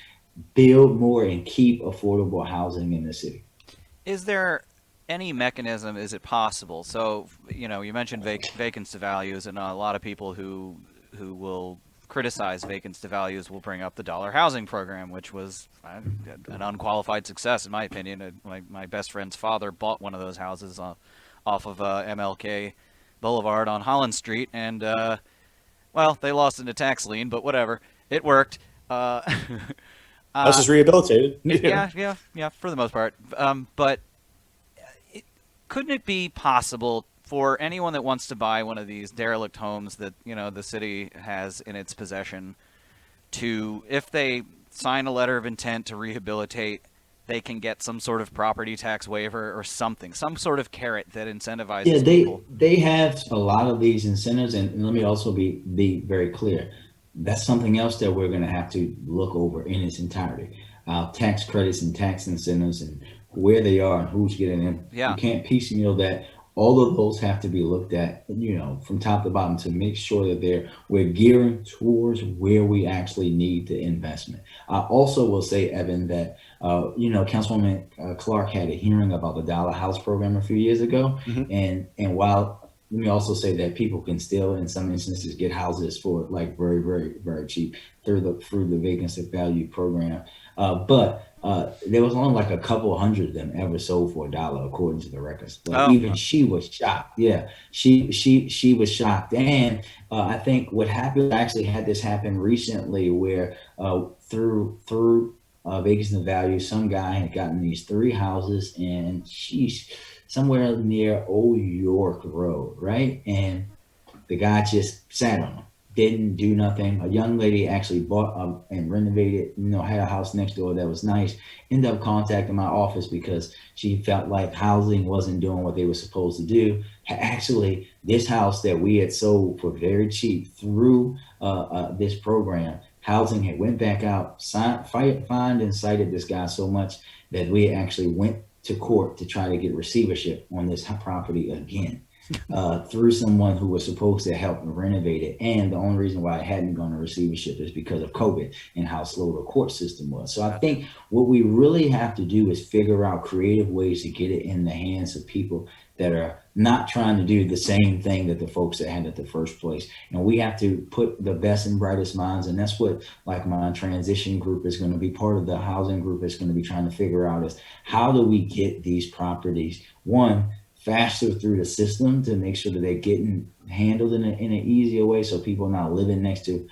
build more and keep affordable housing in the city. Is there any mechanism, is it possible? So, you know, you mentioned vacancy values, and a lot of people who will criticize vacancy values will bring up the dollar housing program, which was an unqualified success in my opinion. My best friend's father bought one of those houses off of MLK Boulevard on Holland Street, and well, they lost in a tax lien, but whatever, it worked. House is rehabilitated. yeah, for the most part. But couldn't it be possible for anyone that wants to buy one of these derelict homes that, you know, the city has in its possession, to, if they sign a letter of intent to rehabilitate, they can get some sort of property tax waiver or something, some sort of carrot that incentivizes people? They have a lot of these incentives, and let me also be very clear. That's something else that we're going to have to look over in its entirety. Tax credits and tax incentives and where they are and who's getting them. Yeah. You can't piecemeal that. All of those have to be looked at, you know, from top to bottom to make sure that we're gearing towards where we actually need the investment. I also will say, Evan, that, you know, Councilwoman Clark had a hearing about the Dollar House program a few years ago. Mm-hmm. And while, let me also say that people can still, in some instances, get houses for like very, very, very cheap through the vacancy value program. But there was only like a couple hundred of them ever sold for $1, according to the records. But even she was shocked. Yeah, she was shocked. And I think what happened, I actually had this happen recently, where through vacancy value, some guy had gotten these 3 houses, and she's somewhere near Old York Road, right? And the guy just sat on them, didn't do nothing. A young lady actually bought and renovated, you know, had a house next door that was nice, ended up contacting my office because she felt like housing wasn't doing what they were supposed to do. Actually, this house that we had sold for very cheap through this program, housing had went back out, fined and cited this guy so much that we actually went to court to try to get receivership on this property again. through someone who was supposed to help renovate it. And the only reason why it hadn't gone to receivership is because of COVID and how slow the court system was. So I think what we really have to do is figure out creative ways to get it in the hands of people that are not trying to do the same thing that the folks that had it the first place. And we have to put the best and brightest minds. And that's what like my transition group is going to be, part of the housing group is going to be trying to figure out, is how do we get these properties, one, faster through the system to make sure that they're getting handled in an easier way, so people are not living next to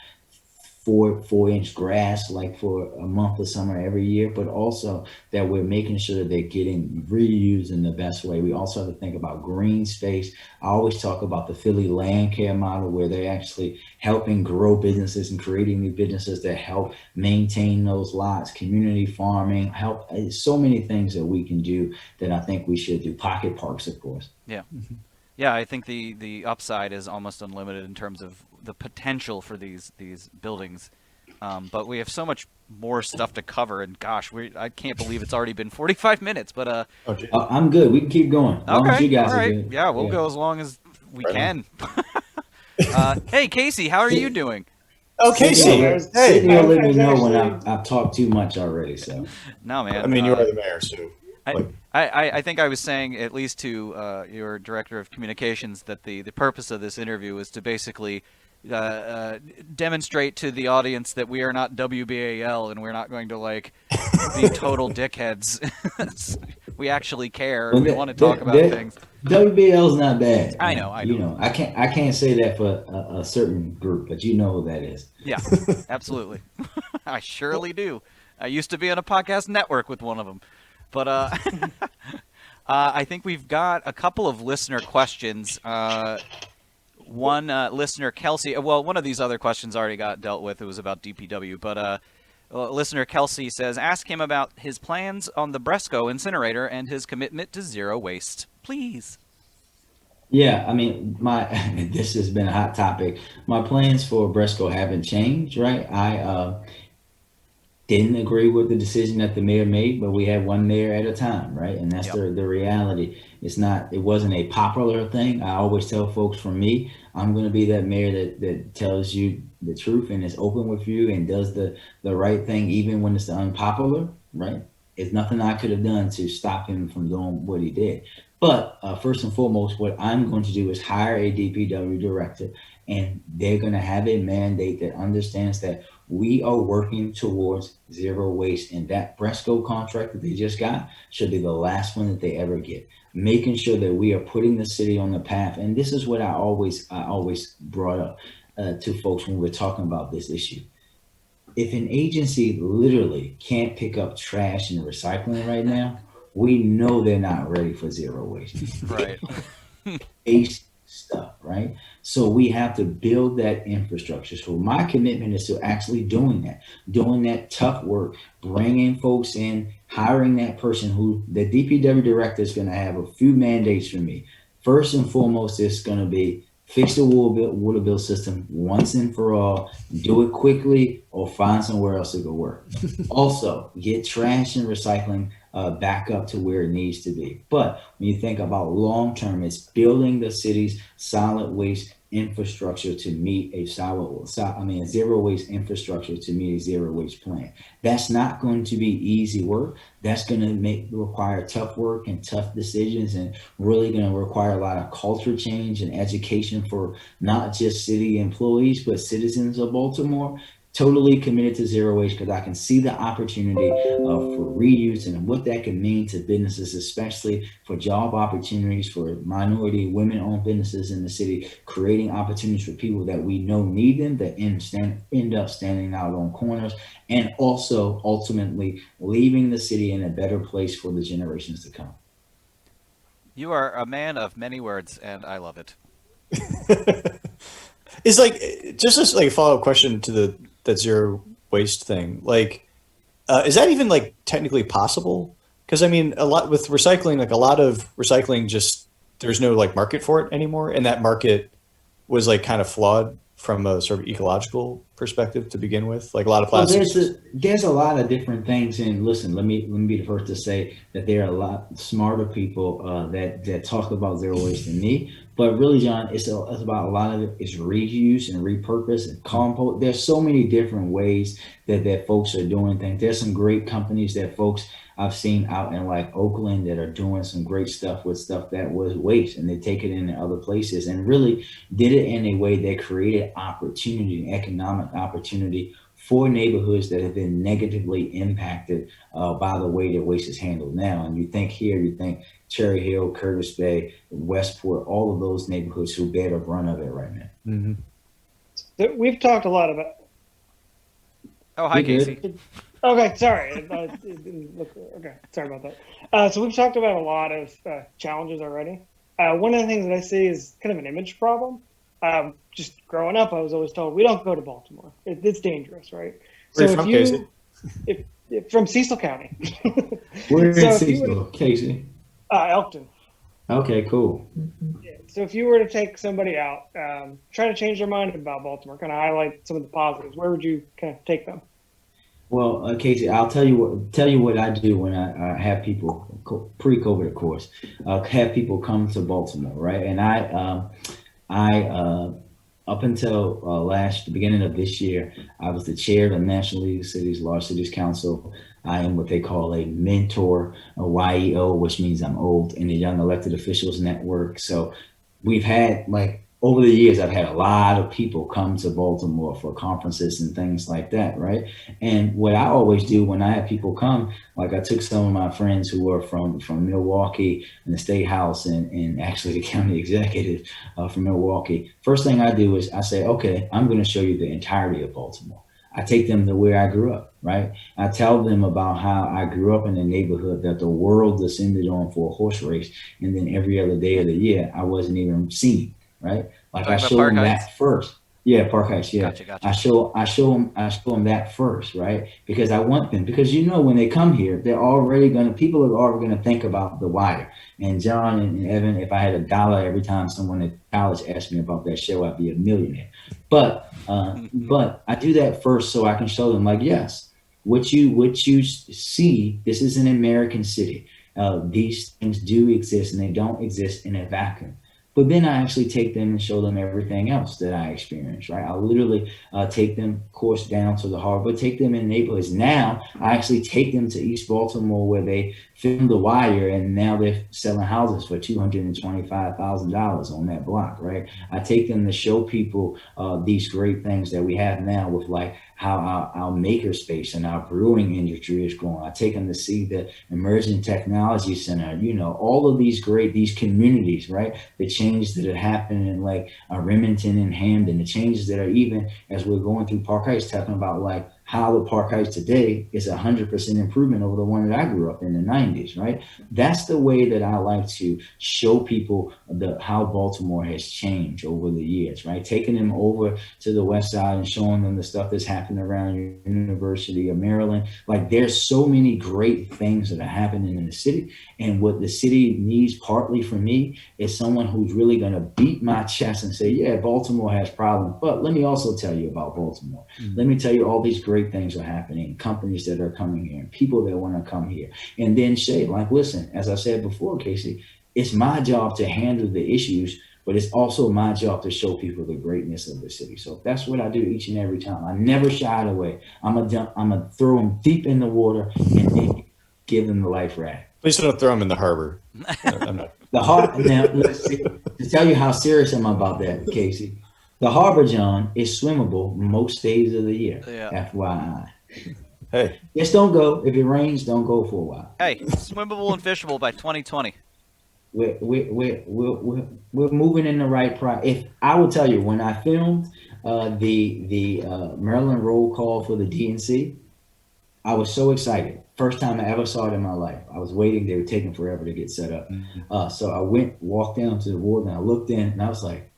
4-inch grass like for a month of summer every year, but also that we're making sure that they're getting reused in the best way. We also have to think about green space. I always talk about the Philly land care model, where they're actually helping grow businesses and creating new businesses that help maintain those lots, community farming, help. So many things that we can do that I think we should do. Pocket parks, of course. Yeah. Yeah, I think the upside is almost unlimited in terms of the potential for these buildings. But we have so much more stuff to cover, and gosh, I can't believe it's already been 45 minutes. But I'm good. We can keep going. As long as you guys all right. are good. Yeah, we'll go as long as we can. Hey, Casey, how are you doing? Oh, Casey. Hey, let me know when I've talked too much already. So no, man. I mean, you are the mayor, so. I think I was saying, at least to your director of communications, that the purpose of this interview was to basically demonstrate to the audience that we are not WBAL and we're not going to be total dickheads. We actually care. We want to talk about things. WBL's not bad. I know. You know, I can't say that for a certain group, but you know who that is. Yeah, absolutely. I surely do. I used to be on a podcast network with one of them. But I think we've got a couple of listener questions. One listener, Kelsey, well, one of these other questions already got dealt with. It was about DPW. But listener Kelsey says, ask him about his plans on the Bresco incinerator and his commitment to zero waste, please. Yeah, I mean, this has been a hot topic. My plans for Bresco haven't changed, right? I didn't agree with the decision that the mayor made, but we had one mayor at a time, right? And that's the reality. It wasn't a popular thing. I always tell folks, for me, I'm going to be that mayor that tells you the truth and is open with you and does the right thing, even when it's unpopular, right? There's nothing I could have done to stop him from doing what he did. But first and foremost, what I'm going to do is hire a DPW director, and they're going to have a mandate that understands that we are working towards zero waste, and that Bresco contract that they just got should be the last one that they ever get. Making sure that we are putting the city on the path, and this is what I always brought up to folks when we were talking about this issue. If an agency literally can't pick up trash and recycling right now, we know they're not ready for zero waste. Right. Waste stuff, right? So we have to build that infrastructure. So my commitment is to actually doing that tough work, bringing folks in, hiring that person who the DPW director is going to have a few mandates from me. First and foremost, it's going to be fix the water bill system once and for all, do it quickly, or find somewhere else to go work. Also, get trash and recycling back up to where it needs to be. But when you think about long term, it's building the city's solid waste infrastructure to meet a zero waste infrastructure to meet a zero waste plan. That's not going to be easy work. That's going to require tough work and tough decisions, and really going to require a lot of culture change and education for not just city employees, but citizens of Baltimore. Totally committed to zero waste because I can see the opportunity for reuse and what that can mean to businesses, especially for job opportunities for minority, women-owned businesses in the city, creating opportunities for people that we know need them, that end up standing out on corners, and also ultimately leaving the city in a better place for the generations to come. You are a man of many words, and I love it. It's just a follow-up question to that zero waste thing. Is that even technically possible? Because I mean, a lot with recycling, a lot of recycling just there's no market for it anymore, and that market was kind of flawed from a sort of ecological perspective to begin with? Like a lot of Well, plastics. there's a lot of different things, and listen, let me be the first to say that there are a lot smarter people that talk about zero waste than me. But really, John, it's about a lot of it is reuse and repurpose and compost. There's so many different ways that folks are doing things. There's some great companies that folks I've seen out in like Oakland that are doing some great stuff with stuff that was waste, and they take it into other places and really did it in a way that created opportunity, economic opportunity for neighborhoods that have been negatively impacted by the way that waste is handled now. And you think here, you think Cherry Hill, Curtis Bay, Westport, all of those neighborhoods who bear the brunt of it right now. Mm-hmm. We've talked a lot about. Oh, hi, You good? Casey. Okay, sorry. Okay, sorry about that. So we've talked about a lot of challenges already. One of the things that I see is kind of an image problem. Just growing up, I was always told we don't go to Baltimore. It's dangerous, right? Where are you from, Casey? If from Cecil County. We're So in if you Cecil, Casey. Elkton. Okay, cool. Yeah. So if you were to take somebody out, try to change their mind about Baltimore, kind of highlight some of the positives, where would you kind of take them? Well, Casey, I'll tell you what I do when I have people pre-COVID, of course, have people come to Baltimore, right? And I up until the beginning of this year, I was the chair of the National League of Cities, Large Cities Council. I am what they call a mentor, a YEO, which means I'm old, in the Young Elected Officials Network. So we've had over the years, I've had a lot of people come to Baltimore for conferences and things like that, right? And what I always do when I have people come, like I took some of my friends who were from Milwaukee and the State House and actually the county executive from Milwaukee. First thing I do is I say, okay, I'm going to show you the entirety of Baltimore. I take them to where I grew up, right? I tell them about how I grew up in a neighborhood that the world descended on for a horse race. And then every other day of the year, I wasn't even seen. Right? Like Talking I about show Park them Heights? that first. Yeah, Park Heights. Yeah. Gotcha. I show them that first, right? Because I want them, because when they come here, people are already gonna think about the wire. And John and Evan, if I had $1 every time someone at college asked me about that show, I'd be a millionaire. But I do that first so I can show them, like, yes, what you see, this is an American city. These things do exist, and they don't exist in a vacuum. But then I actually take them and show them everything else that I experienced, right? I literally take them, of course, down to the harbor, take them in neighborhoods. Now I actually take them to East Baltimore where they filmed The Wire, and now they're selling houses for $225,000 on that block, right? I take them to show people these great things that we have now with like how our maker space and our brewing industry is growing. I take them to see the Emerging Technology Center, all of these communities, right? The changes that are happening in like Remington and Hamden, the changes that are even as we're going through Park Heights, talking about like how the Park Heights today is 100% improvement over the one that I grew up in the 90s, right? That's the way that I like to show people how Baltimore has changed over the years, right? Taking them over to the west side and showing them the stuff that's happening around University of Maryland. Like there's so many great things that are happening in the city. And what the city needs partly from me is someone who's really going to beat my chest and say, yeah, Baltimore has problems, but let me also tell you about Baltimore. Mm-hmm. Let me tell you all these great things are happening, companies that are coming here, and people that want to come here. And then say, like, listen, as I said before, Casey, it's my job to handle the issues, but it's also my job to show people the greatness of the city. So that's what I do each and every time. I never shy away. I'm gonna throw them deep in the water and then give them the life raft. Please don't throw them in the harbor. I'm not. The harbor. Now, let's see, to tell you how serious I'm about that, Casey. The harbor, John, is swimmable most days of the year. Yeah. FYI. Hey. Just don't go. If it rains, don't go for a while. Hey, swimmable and fishable by 2020. We're moving in the right price. If I will tell you, when I filmed the Maryland roll call for the DNC, I was so excited. First time I ever saw it in my life. I was waiting. They were taking forever to get set up. Mm-hmm. So I walked down to the water, and I looked in, and I was like,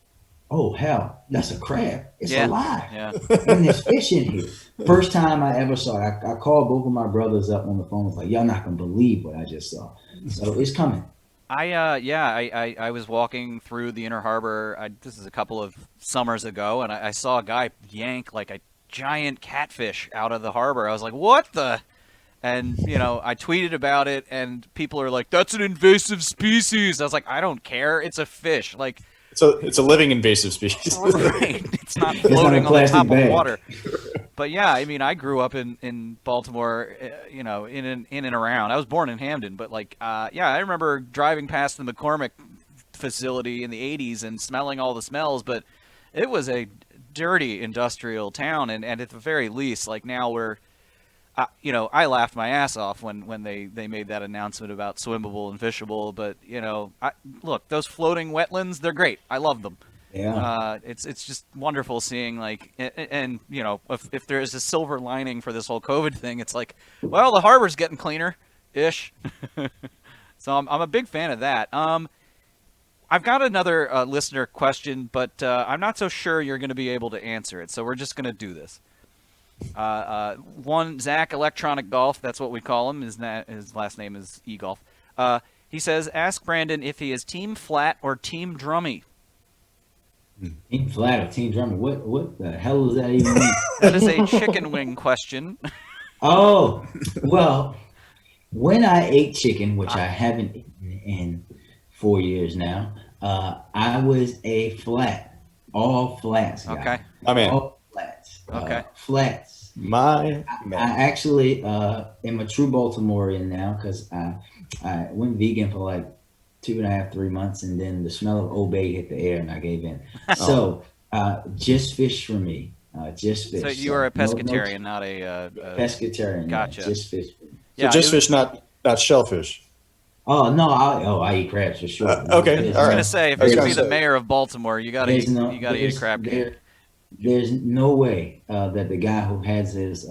oh, hell, that's a crab. It's alive. Yeah. And there's fish in here. First time I ever saw it. I called both of my brothers up on the phone. I was like, y'all not going to believe what I just saw. So it's coming. I was walking through the Inner Harbor. This is a couple of summers ago, and I saw a guy yank like a giant catfish out of the harbor. I was like, "What the?" And I tweeted about it, and people are like, "That's an invasive species." I was like, "I don't care. It's a fish. Like, It's a living invasive species. right? It's not It's not a floating on the plastic top bag. of water." But yeah, I mean, I grew up in Baltimore, in and around. I was born in Hamden, but like, I remember driving past the McCormick facility in the '80s and smelling all the smells. But it was a dirty industrial town, and at the very least, like now we're, I laughed my ass off when they made that announcement about swimmable and fishable. But look, those floating wetlands, they're great. I love them. Yeah. It's just wonderful seeing like, and if there is a silver lining for this whole COVID thing, it's like, well, the harbor's getting cleaner, ish. So I'm a big fan of that. I've got another listener question, but I'm not so sure you're going to be able to answer it. So we're just going to do this. One Zach Electronic Golf, that's what we call him. His last name is eGolf. He says, ask Brandon if he is team flat or team drummy. Team flat or team drummer? What the hell does that even mean? That is a chicken wing question. Oh, well, when I ate chicken, which I haven't eaten in 4 years now, I was a flat, all flats guy. Okay. My man. All flats. Okay. Flats. My I man. actually am a true Baltimorean now because I went vegan for like 2.5, 3 months, and then the smell of Old Bay hit the air, and I gave in. So, just fish for me. Just fish. So you are a No pescatarian, not a pescatarian. Gotcha. Yeah, just fish. For me. So just fish, not shellfish. Oh no! I eat crabs for sure. Okay, There's all I was right. gonna say, if I was you're gonna gonna be the say. mayor of Baltimore, you gotta eat a crab cake. There's no way that the guy who has his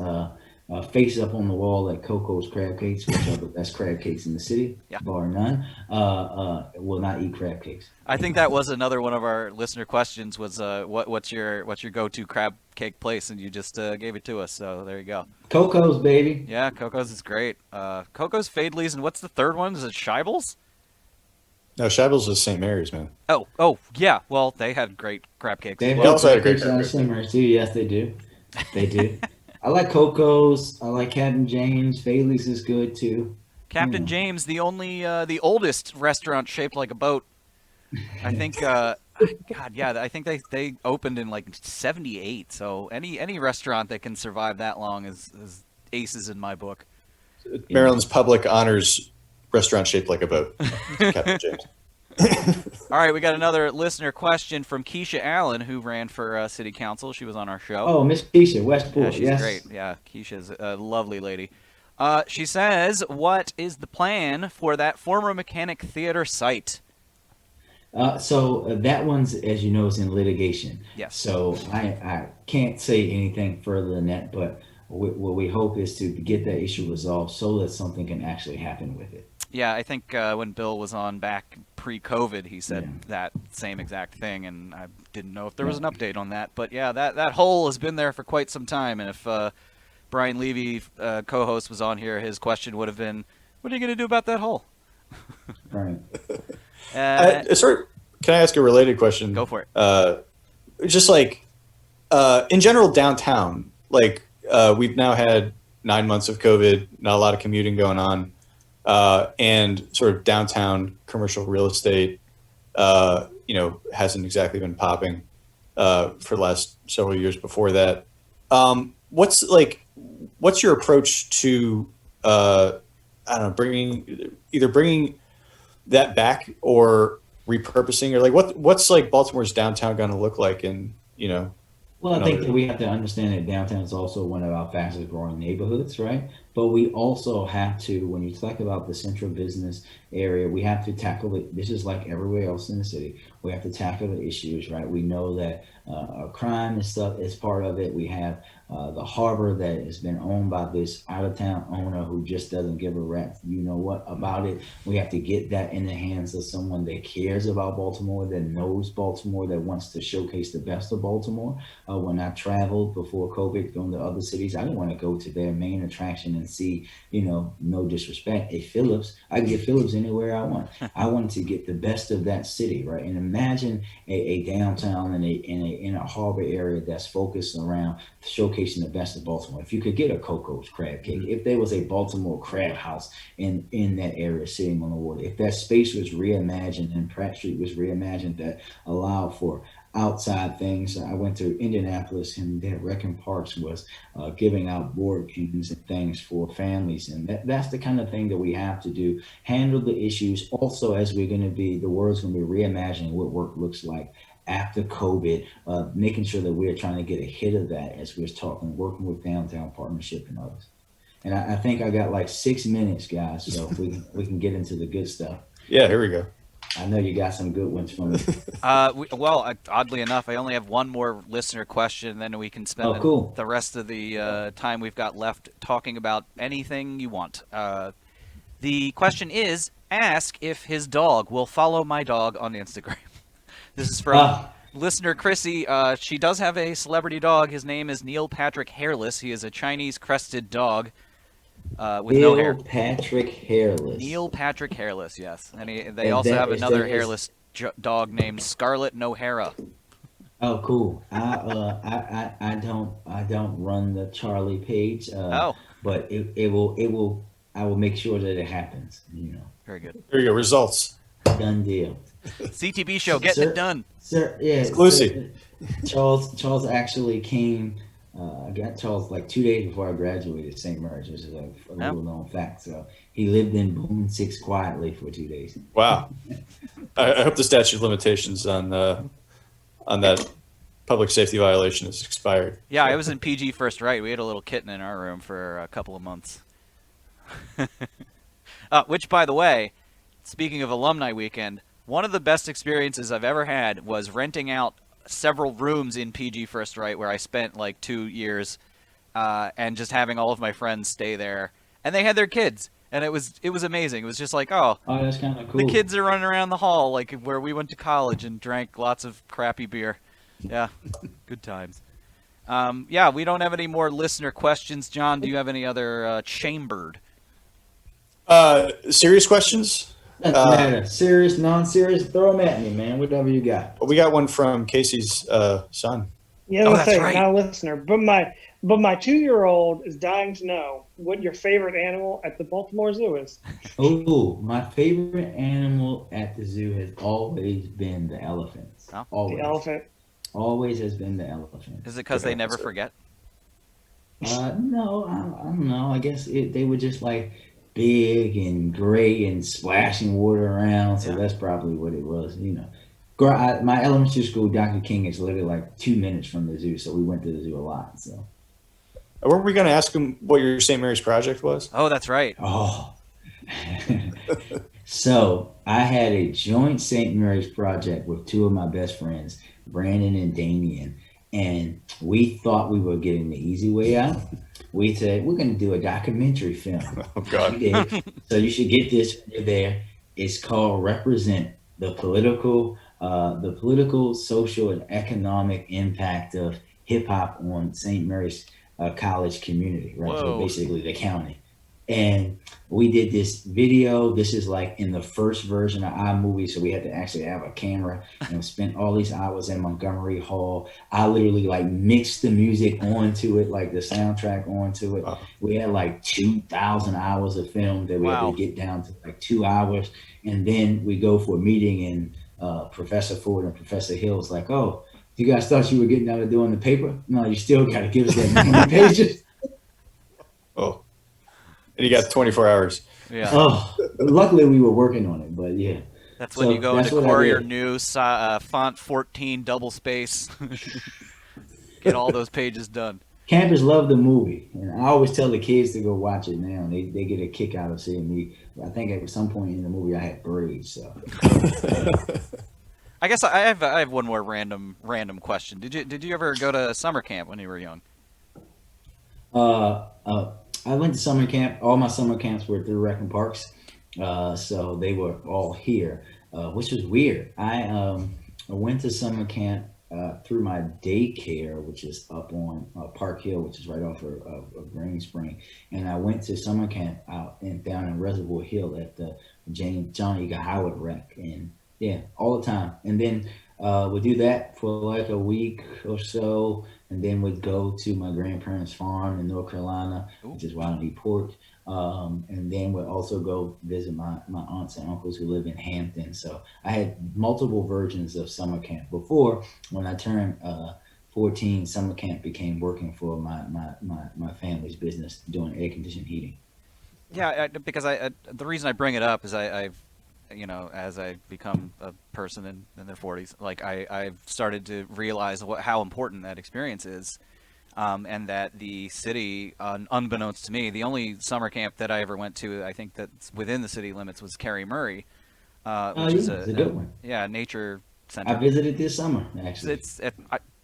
face up on the wall at Coco's Crab Cakes, which are the best crab cakes in the city, bar none, will not eat crab cakes. I think that was another one of our listener questions was what's your go-to crab cake place, and you just gave it to us. So there you go. Coco's, baby. Yeah, Coco's is great. Coco's, Fadley's, and what's the third one? Is it Scheibel's? No, Scheibel's is St. Mary's, man. Oh, yeah. Well, they had great crab cakes. They as have well. also had a crab great cakes crab on cake. Simmers too. Yes, they do. They do. I like Coco's. I like Captain James. Bailey's is good too. Captain James, the oldest restaurant shaped like a boat. I think. God, yeah. I think they opened in like '78. So any restaurant that can survive that long is aces in my book. Maryland's public honors restaurant shaped like a boat. Captain James. All right, we got another listener question from Keisha Allen, who ran for city council. She was on our show. Oh, Miss Keisha, Westport. Yeah, she's yes. great. Yeah, Keisha's a lovely lady. She says, what is the plan for that former Mechanic Theater site? So that one's, as you know, is in litigation. Yes. So I can't say anything further than that, but what we hope is to get that issue resolved so that something can actually happen with it. Yeah, I think when Bill was on back pre-COVID, he said that same exact thing, and I didn't know if there was an update on that. But yeah, that hole has been there for quite some time, and if Brian Levy, co-host, was on here, his question would have been, what are you going to do about that hole? Right. Can I ask a related question? Go for it. Just like, in general, downtown, like we've now had 9 months of COVID, not a lot of commuting going on. And sort of downtown commercial real estate, hasn't exactly been popping for the last several years before that. What's your approach to, bringing that back or repurposing, or like what's like Baltimore's downtown going to look like? And Well, I think that we have to understand that downtown is also one of our fastest growing neighborhoods, right? But we also have to, when you talk about the central business area, we have to tackle it. This is like everywhere else in the city. We have to tackle the issues, right? We know that crime and stuff is part of it. We have the harbor that has been owned by this out-of-town owner who just doesn't give a rat's about it. We have to get that in the hands of someone that cares about Baltimore, that knows Baltimore, that wants to showcase the best of Baltimore. When I traveled before COVID, going to other cities, I didn't want to go to their main attraction and see, no disrespect, a Phillips. I can get Phillips anywhere I want. I wanted to get the best of that city, right? And imagine a downtown in a harbor area that's focused around showcasing the best of Baltimore. If you could get a Coco's crab cake, if there was a Baltimore crab house in that area sitting on the water, if that space was reimagined and Pratt Street was reimagined that allowed for outside things. I went to Indianapolis, and their Wrecking Parks was giving out board games and things for families, and that's the kind of thing that we have to do. Handle the issues. Also, as the world's going to be reimagining what work looks like after COVID, making sure that we're trying to get ahead of that as we're working with Downtown Partnership and others. And I think I got like 6 minutes, guys, so we can get into the good stuff. Yeah, here we go. I know you got some good ones from me. Oddly enough, I only have one more listener question, and then we can spend the rest of the time we've got left talking about anything you want. The question is, ask if his dog will follow my dog on Instagram. This is from listener Chrissy. She does have a celebrity dog. His name is Neil Patrick Hairless. He is a Chinese crested dog. With no hair. Neil Patrick Hairless. Neil Patrick Hairless, yes. And they also have another hairless dog named Scarlet O'Hara. Oh, cool. I don't run the Charlie page. But I will make sure that it happens. Very good. There you go. Results. Done deal. CTB show, getting it done. Sir, yeah. Exclusive. Charles actually came. I got Charles like 2 days before I graduated St. Mary's, which is a little known fact. So he lived in Boone 6 quietly for 2 days. Wow. I hope the statute of limitations on that public safety violation is expired. Yeah, I was in PG First Right. We had a little kitten in our room for a couple of months. Which, by the way, speaking of alumni weekend, one of the best experiences I've ever had was renting out several rooms in PG First Right, where I spent like 2 years, and just having all of my friends stay there, and they had their kids, and it was amazing. It was just like, oh, that's kind of cool. The kids are running around the hall like where we went to college and drank lots of crappy beer. Yeah, good times. Yeah, we don't have any more listener questions. John, do you have any other chambered? Serious questions? Doesn't matter. Serious, non-serious, throw them at me, man. Whatever you got. Well, we got one from Casey's son. Yeah, that's right. Not a listener, but my 2-year-old is dying to know what your favorite animal at the Baltimore Zoo is. Oh, my favorite animal at the zoo has always been the elephants. Oh. Always. The elephant. Always has been the elephant. Is it because they never forget? No, I don't know. I guess they were just like big and gray and splashing water around, so that's probably what it was. My elementary school, Dr. King, is literally like 2 minutes from the zoo, so we went to the zoo a lot. So, weren't we going to ask him what your St. Mary's project was? Oh, that's right. Oh, so I had a joint St. Mary's project with two of my best friends, Brandon and Damien, and we thought we were getting the easy way out. We said, we're going to do a documentary film. Oh, God. So you should get this when you're there. It's called Represent, the political, social, and economic impact of hip-hop on St. Mary's College community, right? Whoa. So basically the county. And we did this video. This is like in the first version of iMovie, so we had to actually have a camera, and spent all these hours in Montgomery Hall. I literally like mixed the music onto it, like the soundtrack onto it. We had like 2,000 hours of film that we had to get down to like 2 hours. And then we go for a meeting, and Professor Ford and Professor Hill was like, oh, you guys thought you were getting out of doing the paper? No, you still got to give us that many pages. Oh. And you got 24 hours. Yeah. Oh, luckily we were working on it, but yeah. That's when you go into Courier News, font 14, double space. Get all those pages done. Campers love the movie, and I always tell the kids to go watch it now. They get a kick out of seeing me. I think at some point in the movie I had braids. So. I guess I have one more random question. Did you ever go to summer camp when you were young? I went to summer camp. All my summer camps were through Wrecking Parks, so they were all here, which was weird. I went to summer camp through my daycare, which is up on Park Hill, which is right off of Green Spring, and I went to summer camp out and down in Reservoir Hill at the John Eager Howard Rec, and yeah, all the time. And then we'd do that for like a week or so, and then we'd go to my grandparents' farm in North Carolina, Ooh. which is why I don't eat pork. And then we'd also go visit my aunts and uncles who live in Hampton. So I had multiple versions of summer camp. Before, when I turned 14, summer camp became working for my family's business doing air conditioned heating. Yeah, because the reason I bring it up is I've as I become a person in their 40s, like I've started to realize how important that experience is, and that the city, unbeknownst to me, the only summer camp that I ever went to, I think that's within the city limits, was Kerry Murray, which is it's a good one. nature I center. visited this summer, actually.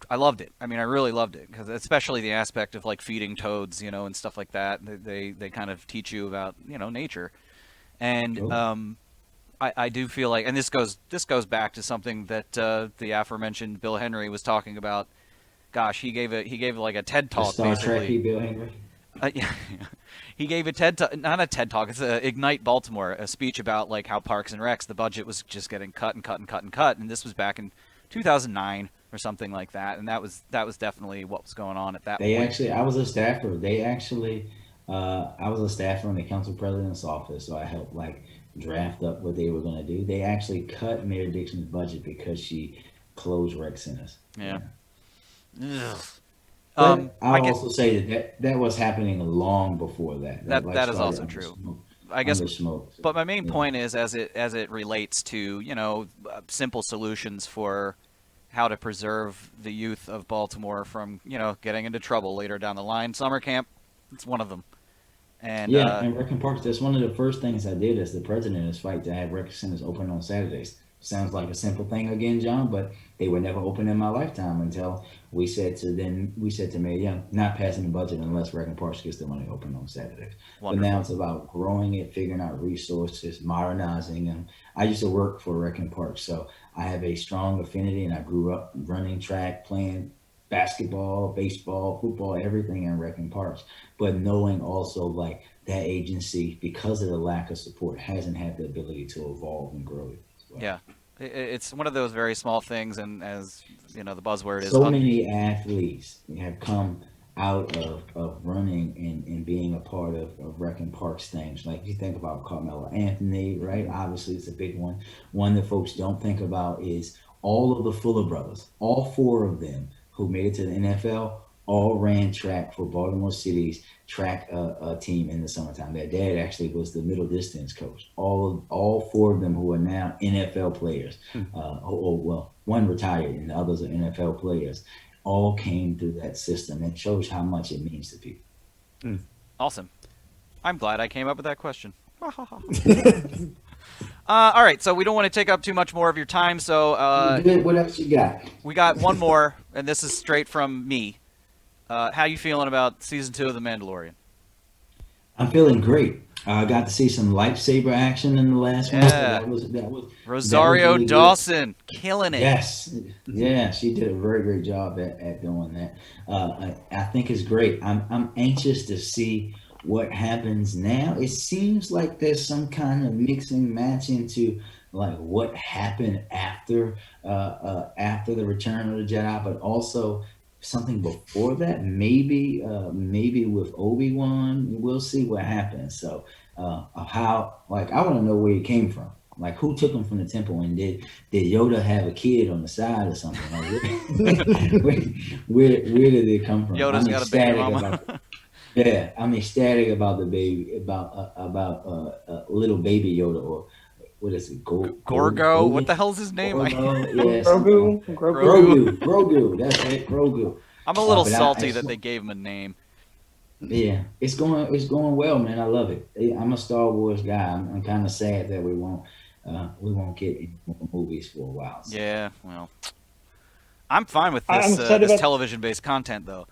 I loved it. I mean, I really loved it, because especially the aspect of like feeding toads, and stuff like that. They kind of teach you about nature, and Cool. I do feel like, and this goes back to something that the aforementioned Bill Henry was talking about. Gosh, he gave like a TED The talk Star basically. Trekkie Bill Henry. Yeah, he gave a not a TED talk. It's a Ignite Baltimore, a speech about like how Parks and Recs, the budget was just getting cut and cut and cut and cut, and this was back in 2009 or something like that, and that was definitely what was going on at that They point. actually, I was a staffer. I was a staffer in the council president's office, so I helped like draft up what they were going to do. They actually cut Mayor Dixon's budget because she closed rec centers. Yeah. Yeah. Ugh. But I I'll get also say that was happening long before that. That like that is started also under true. smoke. I guess, Under smoke. So, but my main yeah. point is, as it relates to simple solutions for how to preserve the youth of Baltimore from getting into trouble later down the line. Summer camp, it's one of them. And Yeah, and rec and parks. That's one of the first things I did as the president is fight to have rec centers open on Saturdays. Sounds like a simple thing again, John, but they were never open in my lifetime until we said to Mayor Young, not passing the budget unless rec and parks gets the money open on Saturdays. But now wonderful. it's about growing it, figuring out resources, modernizing them. I used to work for rec and parks, so I have a strong affinity, and I grew up running track, playing basketball, baseball, football, everything in rec and parks. But knowing also like that agency, because of the lack of support, hasn't had the ability to evolve and grow it as well. Yeah, it's one of those very small things, and as the buzzword is So many athletes have come out of running and being a part of rec and parks things. Like you think about Carmelo Anthony, right? Obviously, it's a big one. One that folks don't think about is all of the Fuller brothers, all four of them who made it to the NFL, all ran track for Baltimore City's track team in the summertime. Their dad actually was the middle distance coach. All four of them who are now NFL players. Well, one retired and the others are NFL players. All came through that system. It shows how much it means to people. awesome. I'm glad I came up with that question. All right, so we don't want to take up too much more of your time, so Good. What else you got? we got one more, and this is straight from me. How you feeling about season 2 of The Mandalorian? I'm feeling great. I got to see some lightsaber action in the last one. So Yeah, that was Rosario really good. Dawson killing it. Yes, yeah, she did a very great job at doing that. I think it's great. I'm anxious to see what happens now. It seems like there's some kind of mixing matching to like what happened after the Return of the Jedi, but also something before that. Maybe with Obi-Wan, we'll see what happens. So how like I want to know where he came from. Like who took him from the temple and did Yoda have a kid on the side or something? Like, where did it come from? Yoda's I'm got a baby ecstatic mama. about yeah, I'm ecstatic about the baby little baby Yoda or what is it? Gorgo, what Gogan? the hell's his name? Gorgo? Yes. Grogu. Grogu. That's it. Grogu. I'm a little But salty that they gave him a name. yeah, it's going well, man. I love it. I'm a Star Wars guy. I'm kind of sad that we won't get any more movies for a while. So. Yeah, well, I'm fine with I'm this excited this about television-based content, though.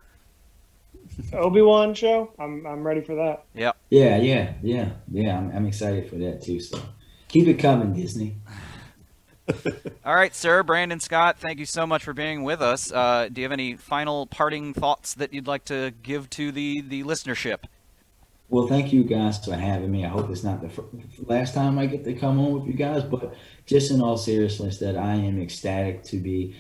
Obi-Wan show. I'm ready for that. Yep. Yeah. I'm excited for that too. So keep it coming, Disney. All right, sir, Brandon Scott, thank you so much for being with us. Do you have any final parting thoughts that you'd like to give to the listenership? Well, thank you guys for having me. I hope it's not the last time I get to come on with you guys, but just in all seriousness, that I am ecstatic to be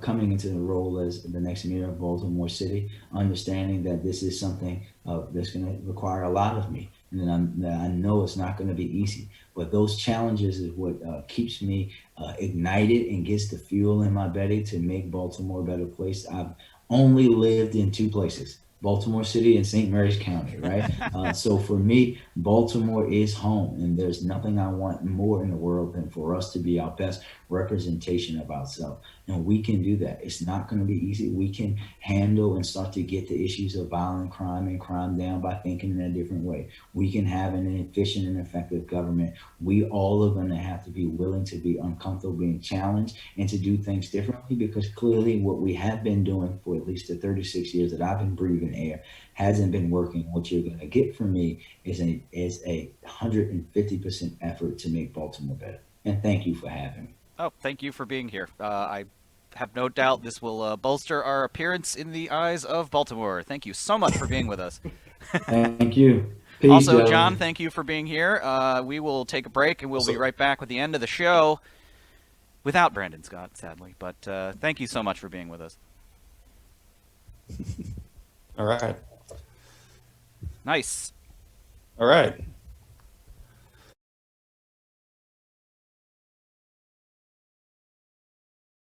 coming into the role as the next mayor of Baltimore City, understanding that this is something that's going to require a lot of me. And that I know it's not going to be easy, but those challenges is what keeps me ignited and gets the fuel in my belly to make Baltimore a better place. I've only lived in two places, Baltimore City and St. Mary's County, right? So for me, Baltimore is home, and there's nothing I want more in the world than for us to be our best representation of ourselves. And we can do that. It's not going to be easy. We can handle and start to get the issues of violent crime and crime down by thinking in a different way. We can have an efficient and effective government. We all are going to have to be willing to be uncomfortable being challenged and to do things differently, because clearly what we have been doing for at least the 36 years that I've been breathing air hasn't been working. What you're going to get from me is a 150% effort to make Baltimore better. And thank you for having me. Oh, thank you for being here. I have no doubt this will bolster our appearance in the eyes of Baltimore. Thank you so much for being with us. Thank you. Peace, Also, gentlemen. John, thank you for being here. We will take a break, and we'll be right back with the end of the show without Brandon Scott, sadly. But thank you so much for being with us. All right. Nice. All right.